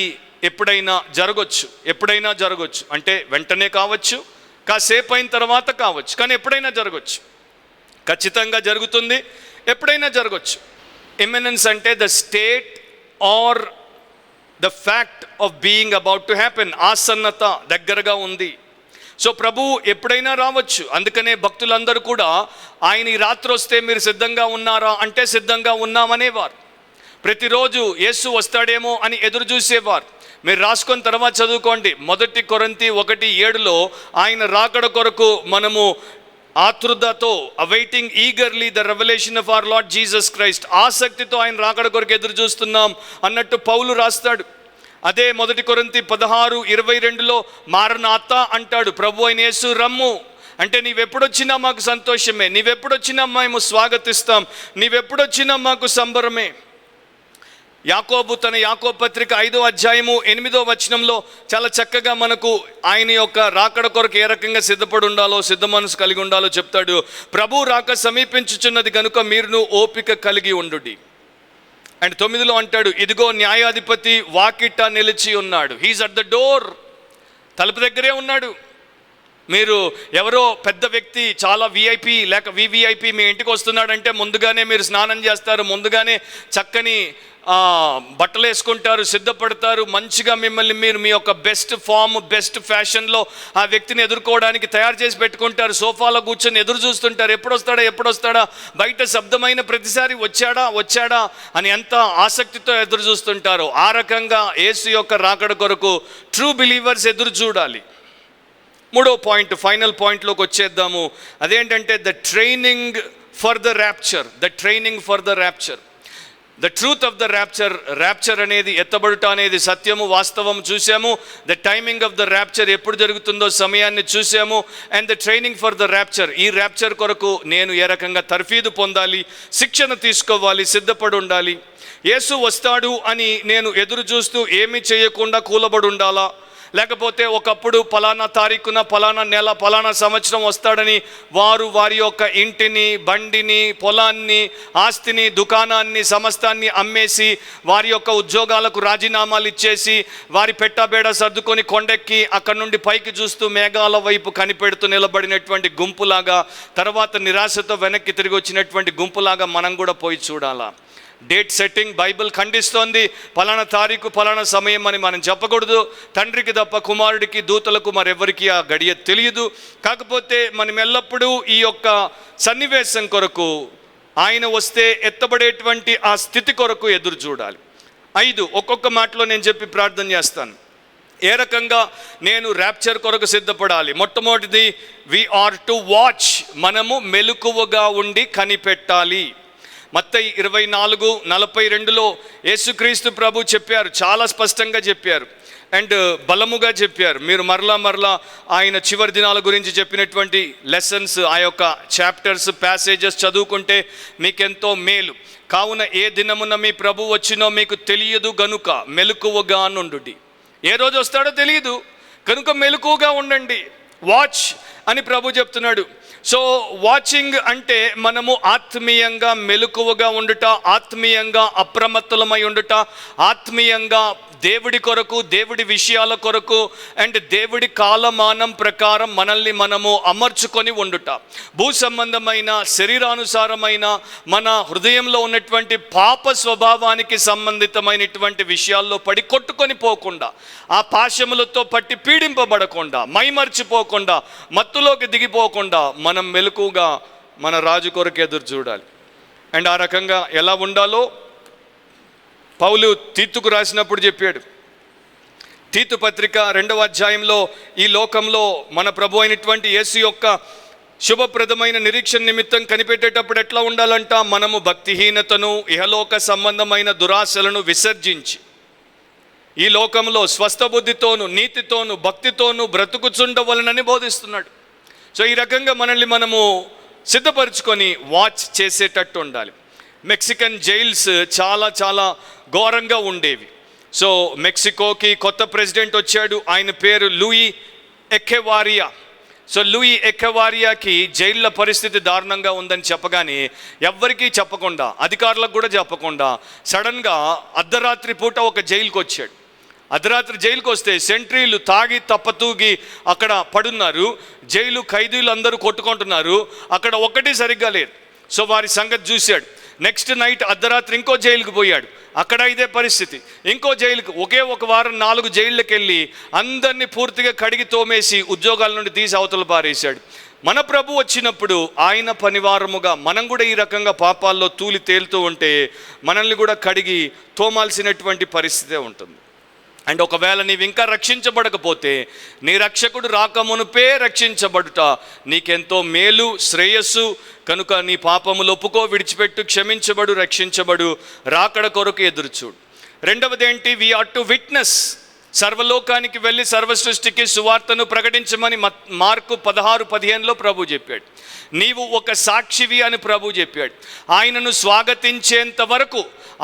ఎప్పుడైనా జరగొచ్చు, అంటే వెంటనే కావచ్చు, కాసేపు అయిన తర్వాత కావచ్చు, కానీ ఎప్పుడైనా జరగవచ్చు. ఖచ్చితంగా జరుగుతుంది, ఎప్పుడైనా జరగచ్చు. ఇమినెన్స్ అంటే the state or the fact of being about to happen. ఆసన్నత, దగ్గరగా ఉంది. సో ప్రభువు ఎప్పుడైనా రావచ్చు. అందుకనే భక్తులందరూ కూడా ఆయన ఈ రాత్రి వస్తే మీరు సిద్ధంగా ఉన్నారా అంటే సిద్ధంగా ఉన్నామనేవారు. ప్రతిరోజు యేసు వస్తాడేమో అని ఎదురు చూసేవారు. మీరు రాసుకొని తర్వాత చదువుకోండి. 1 కొరింథీ 1:7 ఆయన రాకడ కొరకు మనము ఆతృతతో, awaiting eagerly the revolution of our Lord Jesus Christ, ఆసక్తితో ఆయన రాకడ కొరకు ఎదురు చూస్తున్నాం అన్నట్టు పౌలు రాస్తాడు. అదే 1 కొరింథీ 16:22 మారనాథా అంటాడు. ప్రభు అయిన యేసు రమ్ము అంటే నీవెప్పుడొచ్చినా మాకు సంతోషమే, నీవెప్పుడొచ్చినా మేము స్వాగతిస్తాం, నీవెప్పుడొచ్చినా మాకు సంబరమే. యాకోబు తన యాకోబు పత్రిక 5వ అధ్యాయము 8వ వచనంలో చాలా చక్కగా మనకు ఆయన యొక్క రాకడ కొరకు ఏ రకంగా సిద్ధపడి ఉండాలో, సిద్ధ మనసు కలిగి ఉండాలో చెప్తాడు. ప్రభు రాక సమీపించుచున్నది కనుక మీరును ఓపిక కలిగి ఉండుడి. అండ్ 9లో అంటాడు, ఇదిగో న్యాయాధిపతి వాకిట నిలిచి ఉన్నాడు. హీఈస్ అట్ ద డోర్, తలుపు దగ్గరే ఉన్నాడు. మీరు ఎవరో పెద్ద వ్యక్తి, చాలా విఐపి లేక వివిఐపి మీ ఇంటికి వస్తున్నాడంటే ముందుగానే మీరు స్నానం చేస్తారు, ముందుగానే చక్కని బట్టలు వేసుకుంటారు, సిద్ధపడతారు, మంచిగా మిమ్మల్ని మీరు మీ యొక్క బెస్ట్ ఫామ్, బెస్ట్ ఫ్యాషన్లో ఆ వ్యక్తిని ఎదుర్కోవడానికి తయారు చేసి పెట్టుకుంటారు. సోఫాలో కూర్చొని ఎదురు చూస్తుంటారు, ఎప్పుడొస్తాడా. బయట శబ్దమైన ప్రతిసారి వచ్చాడా అని ఎంత ఆసక్తితో ఎదురు చూస్తుంటారో ఆ రకంగా యేసు యొక్క రాకడ కొరకు ట్రూ బిలీవర్స్ ఎదురు చూడాలి. 3వ పాయింట్, ఫైనల్ పాయింట్లోకి వచ్చేద్దాము. అదేంటంటే the training for the rapture. The truth of the rapture అనేది, ఎత్తబడుట అనేది సత్యము, వాస్తవం చూసాము. The timing of the rapture, ఎప్పుడు జరుగుతుందో సమయాన్ని చూసాము. And the training for the rapture, ఈ ర్యాప్చర్ కొరకు నేను ఏ రకంగా తర్ఫీదు పొందాలి, శిక్షణ తీసుకోవాలి, సిద్ధపడి ఉండాలి. యేసు వస్తాడు అని నేను ఎదురు చూస్తూ ఏమీ చేయకుండా కూలబడి ఉండాలా, లేకపోతే ఒకప్పుడు పలానా తారీఖున, పలానా నెల, పలానా సంవత్సరం వస్తాడని వారి యొక్క ఇంటిని, బండిని, పొలాన్ని, ఆస్తిని, దుకాణాన్ని, సమస్తాన్ని అమ్మేసి వారి యొక్క ఉద్యోగాలకు రాజీనామాలు ఇచ్చేసి వారి పెట్టబేడ సర్దుకొని కొండెక్కి అక్కడి నుండి పైకి చూస్తూ మేఘాల వైపు కనిపెడుతూ నిలబడినటువంటి గుంపులాగా, తర్వాత నిరాశతో వెనక్కి తిరిగి వచ్చినటువంటి గుంపులాగా మనం కూడా పోయి చూడాలా. డేట్ సెట్టింగ్ బైబిల్ ఖండిస్తోంది. పలానా తారీఖు, పలానా సమయం అని మనం చెప్పకూడదు. తండ్రికి తప్ప కుమారుడికి, దూతలకు మరెవరికి ఆ గడియ తెలియదు. కాకపోతే మనం ఎల్లప్పుడూ ఈ యొక్క సన్నివేశం కొరకు, ఆయన వస్తే ఎత్తబడేటువంటి ఆ స్థితి కొరకు ఎదురు చూడాలి. 5 ఒక్కొక్క మాటలో నేను చెప్పి ప్రార్థన చేస్తాను. ఏ రకంగా నేను ర్యాప్చర్ కొరకు సిద్ధపడాలి? మొట్టమొదటిది, వి ఆర్ టు వాచ్, మనము మెలకువగా ఉండి కనిపెట్టాలి. మత్తయి 24:42 యేసుక్రీస్తు ప్రభు చెప్పారు, చాలా స్పష్టంగా చెప్పారు అండ్ బలముగా చెప్పారు. మీరు మరలా ఆయన చివరి దినాల గురించి చెప్పినటువంటి లెసన్స్, ఆ యొక్క చాప్టర్స్, ప్యాసేజెస్ చదువుకుంటే మీకెంతో మేలు. కావున ఏ దినమున మీ ప్రభు వచ్చినో మీకు తెలియదు గనుక మెలకువగా నుండుడి. ఏ రోజు వస్తాడో తెలియదు కనుక మెలకువగా ఉండండి. వాచ్ అని ప్రభు చెప్తున్నాడు. సో వాచింగ్ అంటే మనము ఆత్మీయంగా మెలకువగా ఉండుట, ఆత్మీయంగా అప్రమత్తలమై ఉండుట, ఆత్మీయంగా దేవుడి కొరకు, దేవుడి విషయాల కొరకు అండ్ దేవుడి కాలమానం ప్రకారం మనల్ని మనము అమర్చుకొని ఉండుట. భూ సంబంధమైన శరీరానుసారమైన మన హృదయంలో ఉన్నటువంటి పాప స్వభావానికి సంబంధితమైనటువంటి విషయాల్లో పడి కొట్టుకొని పోకుండా, ఆ పాశములతో పట్టి పీడింపబడకుండా, మైమర్చిపోకుండా, మత్తులోకి దిగిపోకుండా మనం మెలకుగా మన రాజు కొరకు ఎదురు చూడాలి. అండ్ ఆ రకంగా ఎలా ఉండాలో పౌలు తీతుకు రాసినప్పుడు చెప్పాడు. తీతు పత్రిక 2వ అధ్యాయంలో ఈ లోకంలో మన ప్రభు అయినటువంటి యేసు యొక్క శుభప్రదమైన నిరీక్షణ నిమిత్తం కనిపెట్టేటప్పుడు ఎట్లా ఉండాలంట, మనము భక్తిహీనతను, ఇహలోక సంబంధమైన దురాశలను విసర్జించి ఈ లోకంలో స్వస్థ బుద్ధితోను, నీతితోను, భక్తితోను బ్రతుకుచుండవలనని బోధిస్తున్నాడు. సో ఈ రకంగా మనల్ని మనము సిద్ధపరచుకొని వాచ్ చేసేటట్టు ఉండాలి. మెక్సికన్ జైల్స్ చాలా చాలా ఘోరంగా ఉండేవి. సో మెక్సికోకి కొత్త ప్రెసిడెంట్ వచ్చాడు, ఆయన పేరు లూయి ఎచెవారియా. సో లూయి ఎచెవారియాకి జైళ్ళ పరిస్థితి దారుణంగా ఉందని చెప్పగానే ఎవ్వరికీ చెప్పకుండా, అధికారులకు కూడా చెప్పకుండా సడన్గా అర్ధరాత్రి పూట ఒక జైలుకి వచ్చాడు. అర్ధరాత్రి జైలుకి వస్తే సెంట్రీలు తాగి తప్పతూగి అక్కడ పడున్నారు. జైలు ఖైదీలు అందరూ కొట్టుకుంటున్నారు. అక్కడ ఒక్కటి సరిగ్గా లేదు. సో వారి సంగతి చూశాడు. నెక్స్ట్ నైట్ అర్ధరాత్రి ఇంకో జైలుకి పోయాడు. అక్కడ ఇదే పరిస్థితి. ఇంకో జైలుకి, ఒకే ఒక వారం 4 జైళ్ళకి వెళ్ళి అందరినీ పూర్తిగా కడిగి తోమేసి ఉద్యోగాల నుండి తీసి అవతల పారేశాడు. మన ప్రభు వచ్చినప్పుడు ఆయన పనివారముగా మనం కూడా ఈ రకంగా పాపాల్లో తూలి తేలుతూ ఉంటే మనల్ని కూడా కడిగి తోమాల్సినటువంటి పరిస్థితే ఉంటుంది. అండ్ ఒకవేళ నీవు ఇంకా రక్షించబడకపోతే నీ రక్షకుడు రాకమునుపే రక్షించబడుట నీకెంతో మేలు, శ్రేయస్సు. కనుక నీ పాపములు ఒప్పుకో, విడిచిపెట్టు, క్షమించబడు, రక్షించబడు, రాకడ కొరకు ఎదురుచూడు. రెండవది ఏంటి? We are to witness. సర్వలోకానికి వెళ్ళి సర్వ సృష్టికి సువార్తను ప్రకటించమని మార్కు 16:15లో ప్రభు చెప్పాడు. నీవు ఒక సాక్షివి అని ప్రభు చెప్పాడు. ఆయనను స్వాగతించేంత వరకు,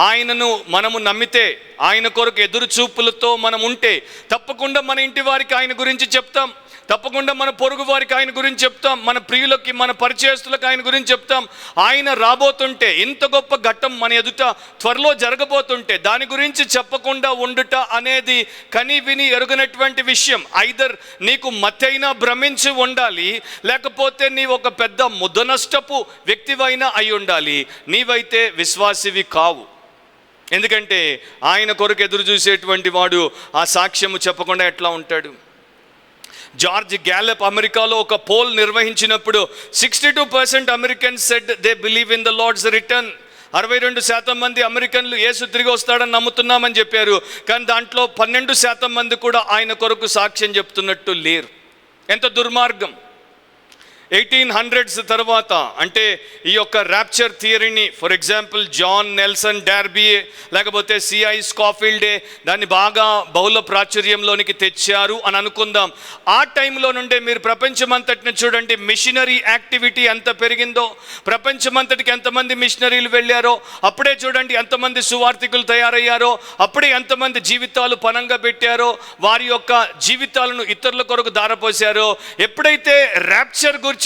ఆయనను మనము నమ్మితే, ఆయన కొరకు ఎదురు చూపులతో మనం ఉంటే తప్పకుండా మన ఇంటి వారికి ఆయన గురించి చెప్తాం, తప్పకుండా మన పొరుగు వారికి ఆయన గురించి చెప్తాం, మన ప్రియులకి, మన పరిచయస్తులకు ఆయన గురించి చెప్తాం. ఆయన రాబోతుంటే, ఇంత గొప్ప ఘట్టం మన ఎదుట త్వరలో జరగబోతుంటే దాని గురించి చెప్పకుండా ఉండుట అనేది కని విని ఎరుగనటువంటి విషయం. ఐదర్ నీకు మత్తైనా భ్రమించి ఉండాలి, లేకపోతే నీవు ఒక పెద్ద ముద్దనష్టపు వ్యక్తివైనా అయి ఉండాలి. నీవైతే విశ్వాసివి కావు. ఎందుకంటే ఆయన కొరకు ఎదురు చూసేటువంటి వాడు ఆ సాక్ష్యము చెప్పకుండా ఎట్లా ఉంటాడు? జార్జ్ గ్యాలప్ అమెరికాలో ఒక పోల్ నిర్వహించినప్పుడు 62% Americans said they believe in the Lord's return. 62% మంది అమెరికన్లు యేసు తిరిగి వస్తాడని నమ్ముతున్నామని చెప్పారు. కానీ దాంట్లో 12% మంది కూడా ఆయన కొరకు సాక్ష్యం చెప్తున్నట్టు లేరు. ఎంత దుర్మార్గం! 1800s తర్వాత, అంటే ఈ యొక్క ర్యాప్చర్ థియరీని ఫర్ ఎగ్జాంపుల్ జాన్ నెల్సన్ డార్బియే లేకపోతే సిఐ స్కాఫీల్డే దాన్ని బాగా బహుళ ప్రాచుర్యంలోనికి తెచ్చారు అని అనుకుందాం. ఆ టైంలో నుండే మీరు ప్రపంచమంతటిని చూడండి, మిషనరీ యాక్టివిటీ ఎంత పెరిగిందో, ప్రపంచమంతటికి ఎంతమంది మిషనరీలు వెళ్ళారో, అప్పుడే చూడండి ఎంతమంది సువార్థికులు తయారయ్యారో, అప్పుడే ఎంతమంది జీవితాలు పనంగా పెట్టారో, వారి యొక్క జీవితాలను ఇతరుల కొరకు దారపోసారో. ఎప్పుడైతే ర్యాప్చర్ గురించినటువంటి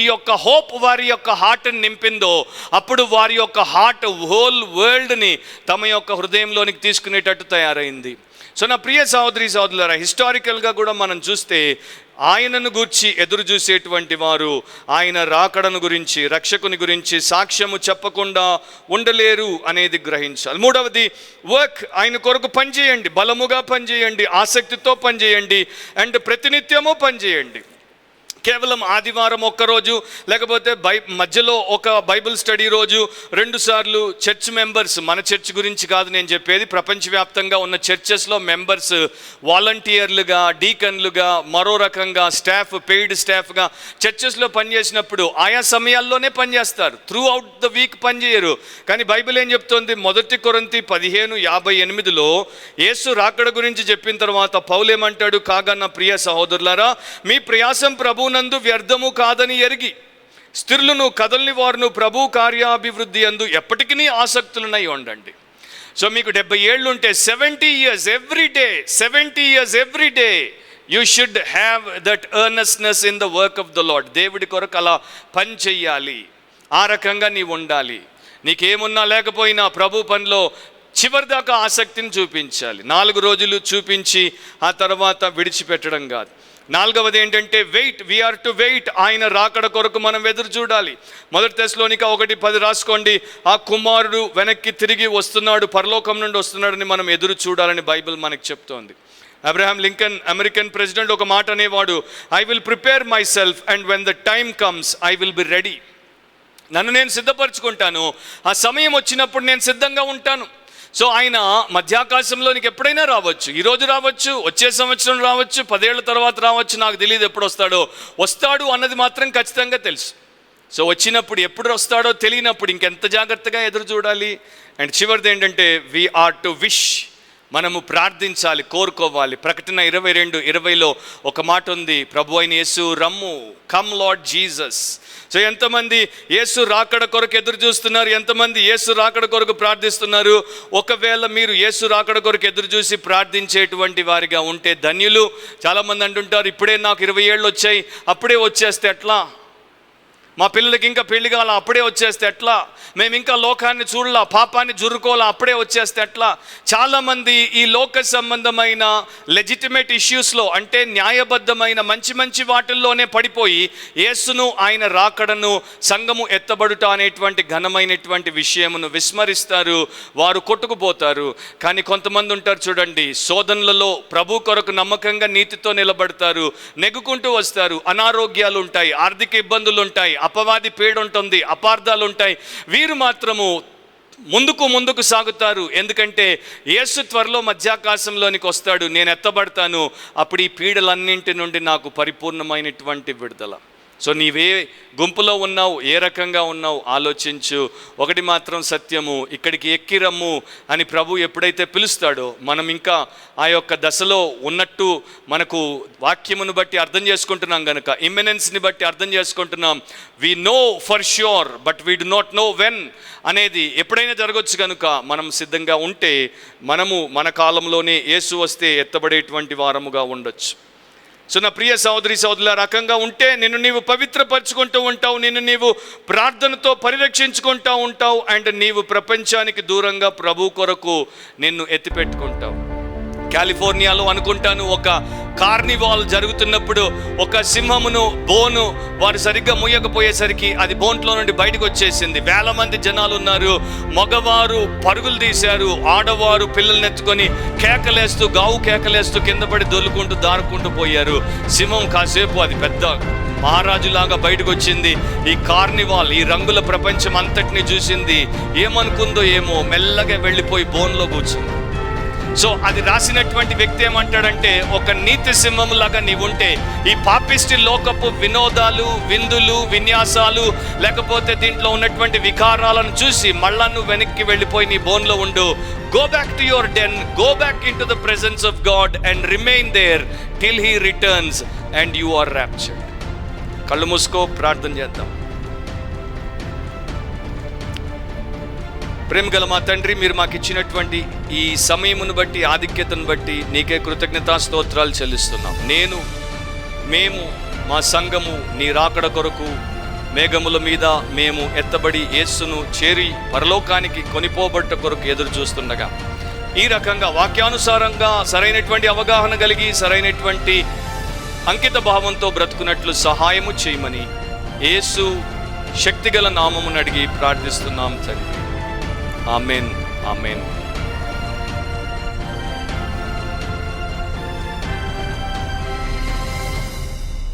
ఈ యొక్క హోప్ వారి యొక్క హార్ట్ని నింపిందో, అప్పుడు వారి యొక్క హార్ట్ హోల్ వరల్డ్ని తమ యొక్క హృదయంలోనికి తీసుకునేటట్టు తయారైంది. సో నా ప్రియ సహోదరి సహోదరులారా, హిస్టారికల్గా కూడా మనం చూస్తే ఆయనను గురించి ఎదురు చూసేటువంటి వారు ఆయన రాకడను గురించి, రక్షకుని గురించి సాక్ష్యము చెప్పకుండా ఉండలేరు అనేది గ్రహించాలి. మూడవది వర్క్. ఆయన కొరకు పనిచేయండి, బలముగా పనిచేయండి, ఆసక్తితో పనిచేయండి అండ్ ప్రతినిత్యము పనిచేయండి. కేవలం ఆదివారం ఒక్కరోజు, లేకపోతే మధ్యలో ఒక బైబిల్ స్టడీ రోజు, 2 సార్లు చర్చ్ మెంబర్స్, మన చర్చ్ గురించి కాదు నేను చెప్పేది, ప్రపంచవ్యాప్తంగా ఉన్న చర్చెస్లో మెంబర్స్ వాలంటీర్లుగా, డీకన్లుగా, మరో రకంగా స్టాఫ్, పెయిడ్ స్టాఫ్గా చర్చెస్లో పనిచేసినప్పుడు ఆయా సమయాల్లోనే పనిచేస్తారు, త్రూ అవుట్ ద వీక్ పనిచేయరు. కానీ బైబిల్ ఏం చెప్తోంది? 1 కొరింథీ 15:58లో యేసు రాకడ గురించి చెప్పిన తర్వాత పౌలేమంటాడు? కాగా నా ప్రియ సహోదరులారా, మీ ప్రయాసం ప్రభు నందు వ్యర్థము కాదని ఎరిగి స్థిరులను కదల్ని వారును ప్రభు కార్యాభివృద్ధి అందు ఎప్పటికీ ఆసక్తులనై ఉండండి. సో మీకు 70 ఏళ్ళు ఉంటే 70 years every day, 70 years every day you should have that ఎర్నెస్నెస్ in the work of the lord. దేవుడి కొరకు అలా పని చెయ్యాలి, ఆ రకంగా నీవు ఉండాలి. నీకేమున్నా లేకపోయినా ప్రభు పనిలో చివరిదాకా ఆసక్తిని చూపించాలి. 4 రోజులు చూపించి ఆ తర్వాత విడిచిపెట్టడం కాదు. 4వది ఏంటంటే వెయిట్. We are to wait. ఆయన రాకడ కొరకు మనం ఎదురు చూడాలి. 1 తెస్సలోనిక 1:10 రాసుకోండి. ఆ కుమారుడు వెనక్కి తిరిగి వస్తున్నాడు, పరలోకం నుండి వస్తున్నాడని మనం ఎదురు చూడాలని బైబిల్ మనకు చెప్తోంది. అబ్రహాం లింకన్ అమెరికన్ ప్రెసిడెంట్ ఒక మాట అనేవాడు, I will prepare my self and when the time comes I will be ready. నన్ను నేను సిద్ధపరచుకుంటాను, ఆ సమయం వచ్చినప్పుడు నేను సిద్ధంగా ఉంటాను. సో ఆయన మధ్యాకాశంలో నీకు ఎప్పుడైనా రావచ్చు, ఈరోజు రావచ్చు, వచ్చే సంవత్సరం రావచ్చు, 10 ఏళ్ల తర్వాత రావచ్చు, నాకు తెలియదు ఎప్పుడు వస్తాడు అన్నది మాత్రం ఖచ్చితంగా తెలుసు. సో వచ్చినప్పుడు ఎప్పుడు వస్తాడో తెలియనప్పుడు ఇంకెంత జాగ్రత్తగా ఎదురు చూడాలి. అండ్ చివరిది ఏంటంటే వీ ఆర్ టు విష్. మనము ప్రార్థించాలి, కోరుకోవాలి. ప్రకటన 22:20లో ఒక మాట ఉంది, ప్రభు అయిన యేసు రమ్ము, కమ్ లార్డ్ జీసస్. సో ఎంతమంది యేసు రాకడ కొరకు ఎదురు చూస్తున్నారు? ఎంతమంది యేసు రాకడ కొరకు ప్రార్థిస్తున్నారు? ఒకవేళ మీరు యేసు రాకడ కొరకు ఎదురు చూసి ప్రార్థించేటువంటి వారిగా ఉంటే ధన్యులు. చాలామంది అంటుంటారు, ఇప్పుడే నాకు 20 ఏళ్ళు వచ్చాయి, అప్పుడే వచ్చేస్తే ఎట్లా, మా పిల్లలకి ఇంకా పెళ్లి కావాలా, అప్పుడే వచ్చేస్తే ఎట్లా, మేము ఇంకా లోకాన్ని చూడాలా, పాపాన్ని జురుకోవాలా, అప్పుడే వచ్చేస్తే ఎట్లా. చాలామంది ఈ లోక సంబంధమైన లెజిటిమేట్ ఇష్యూస్లో, అంటే న్యాయబద్ధమైన మంచి వాటిల్లోనే పడిపోయి యేసును, ఆయన రాకడను, సంఘము ఎత్తబడుట అనేటువంటి ఘనమైనటువంటి విషయమును విస్మరిస్తారు, వారు కొట్టుకుపోతారు. కానీ కొంతమంది ఉంటారు చూడండి, శోధనలలో ప్రభు కొరకు నమ్మకంగా నీతితో నిలబడతారు, నెగ్గుకుంటూ వస్తారు. అనారోగ్యాలు ఉంటాయి, ఆర్థిక ఇబ్బందులు ఉంటాయి, అపవాది పీడ ఉంటుంది, అపార్థాలు ఉంటాయి. వీరు మాత్రము ముందుకు సాగుతారు. ఎందుకంటే యేసు త్వరలో మధ్యాకాశంలోనికి వస్తాడు, నేను ఎత్తబడతాను, అప్పుడు ఈ పీడలన్నింటి నుండి నాకు పరిపూర్ణమైనటువంటి విడుదల. సో నీవే గుంపులో ఉన్నావు, ఏ రకంగా ఉన్నావు ఆలోచించు. ఒకటి మాత్రం సత్యము, ఇక్కడికి ఎక్కిరమ్ము అని ప్రభు ఎప్పుడైతే పిలుస్తాడో, మనం ఇంకా ఆ యొక్క దశలో ఉన్నట్టు మనకు వాక్యమును బట్టి అర్థం చేసుకుంటున్నాం కనుక, ఇమ్మినెన్స్ని బట్టి అర్థం చేసుకుంటున్నాం. We know for sure but we do not know when అనేది ఎప్పుడైనా జరగవచ్చు కనుక మనం సిద్ధంగా ఉంటే మనము మన కాలంలోనే యేసు వస్తే ఎత్తబడేటువంటి వారముగా ఉండొచ్చు. సో నా ప్రియ సహోదరి సహోదరుల, రకంగా ఉంటే నిన్ను నీవు పవిత్రపరచుకుంటూ ఉంటావు, నిన్ను నీవు ప్రార్థనతో పరిరక్షించుకుంటూ ఉంటావు, అండ్ నీవు ప్రపంచానికి దూరంగా ప్రభు కొరకు నిన్ను ఎత్తిపెట్టుకుంటావు. కాలిఫోర్నియాలో అనుకుంటాను ఒక కార్నివాల్ జరుగుతున్నప్పుడు ఒక సింహమును బోను వారు సరిగ్గా ముయ్యకపోయేసరికి అది బోన్లో నుండి బయటకు వచ్చేసింది. 1000 మంది జనాలు ఉన్నారు, మగవారు పరుగులు తీశారు, ఆడవారు పిల్లల్ని ఎత్తుకొని కేకలేస్తూ గావు కేకలేస్తూ కింద పడి దొల్లుకుంటూ దారుకుంటూ పోయారు. సింహం కాసేపు అది పెద్ద మహారాజులాగా బయటకు వచ్చింది. ఈ కార్నివాల్, ఈ రంగుల ప్రపంచం అంతటిని చూసింది, ఏమనుకుందో ఏమో మెల్లగా వెళ్ళిపోయి బోన్లో కూర్చుంది. సో అది రాసినటువంటి వ్యక్తి ఏమంటాడంటే, ఒక నీతి సింహంలాగా నీవుంటే ఈ పాపిష్టి లోకపు వినోదాలు, విందులు, విన్యాసాలు, లేకపోతే దీంట్లో ఉన్నటువంటి వికారాలను చూసి మళ్ళా నువ్వు వెనక్కి వెళ్ళిపోయి నీ బోన్లో ఉండు. Go back to your den, go back in to the presence of God and remain there till he returns and you are raptured. కళ్ళు మూసుకో, ప్రార్థన చేద్దాం. ప్రేమగల మా తండ్రి, మీరు మాకు ఇచ్చినటువంటి ఈ సమయమును బట్టి, ఆధిక్యతను బట్టి నీకే కృతజ్ఞతా స్తోత్రాలు చెల్లిస్తున్నాం. మేము మా సంఘము నీ రాకడ కొరకు మేఘముల మీద మేము ఎత్తబడి యేసును చేరి పరలోకానికి కొనిపోబట్ట కొరకు ఎదురు చూస్తుండగా, ఈ రకంగా వాక్యానుసారంగా సరైనటువంటి అవగాహన కలిగి సరైనటువంటి అంకిత భావంతో బ్రతుకున్నట్లు సహాయము చేయమని యేసు శక్తిగల నామమును అడిగి ప్రార్థిస్తున్నాం తండ్రి. Amen, amen.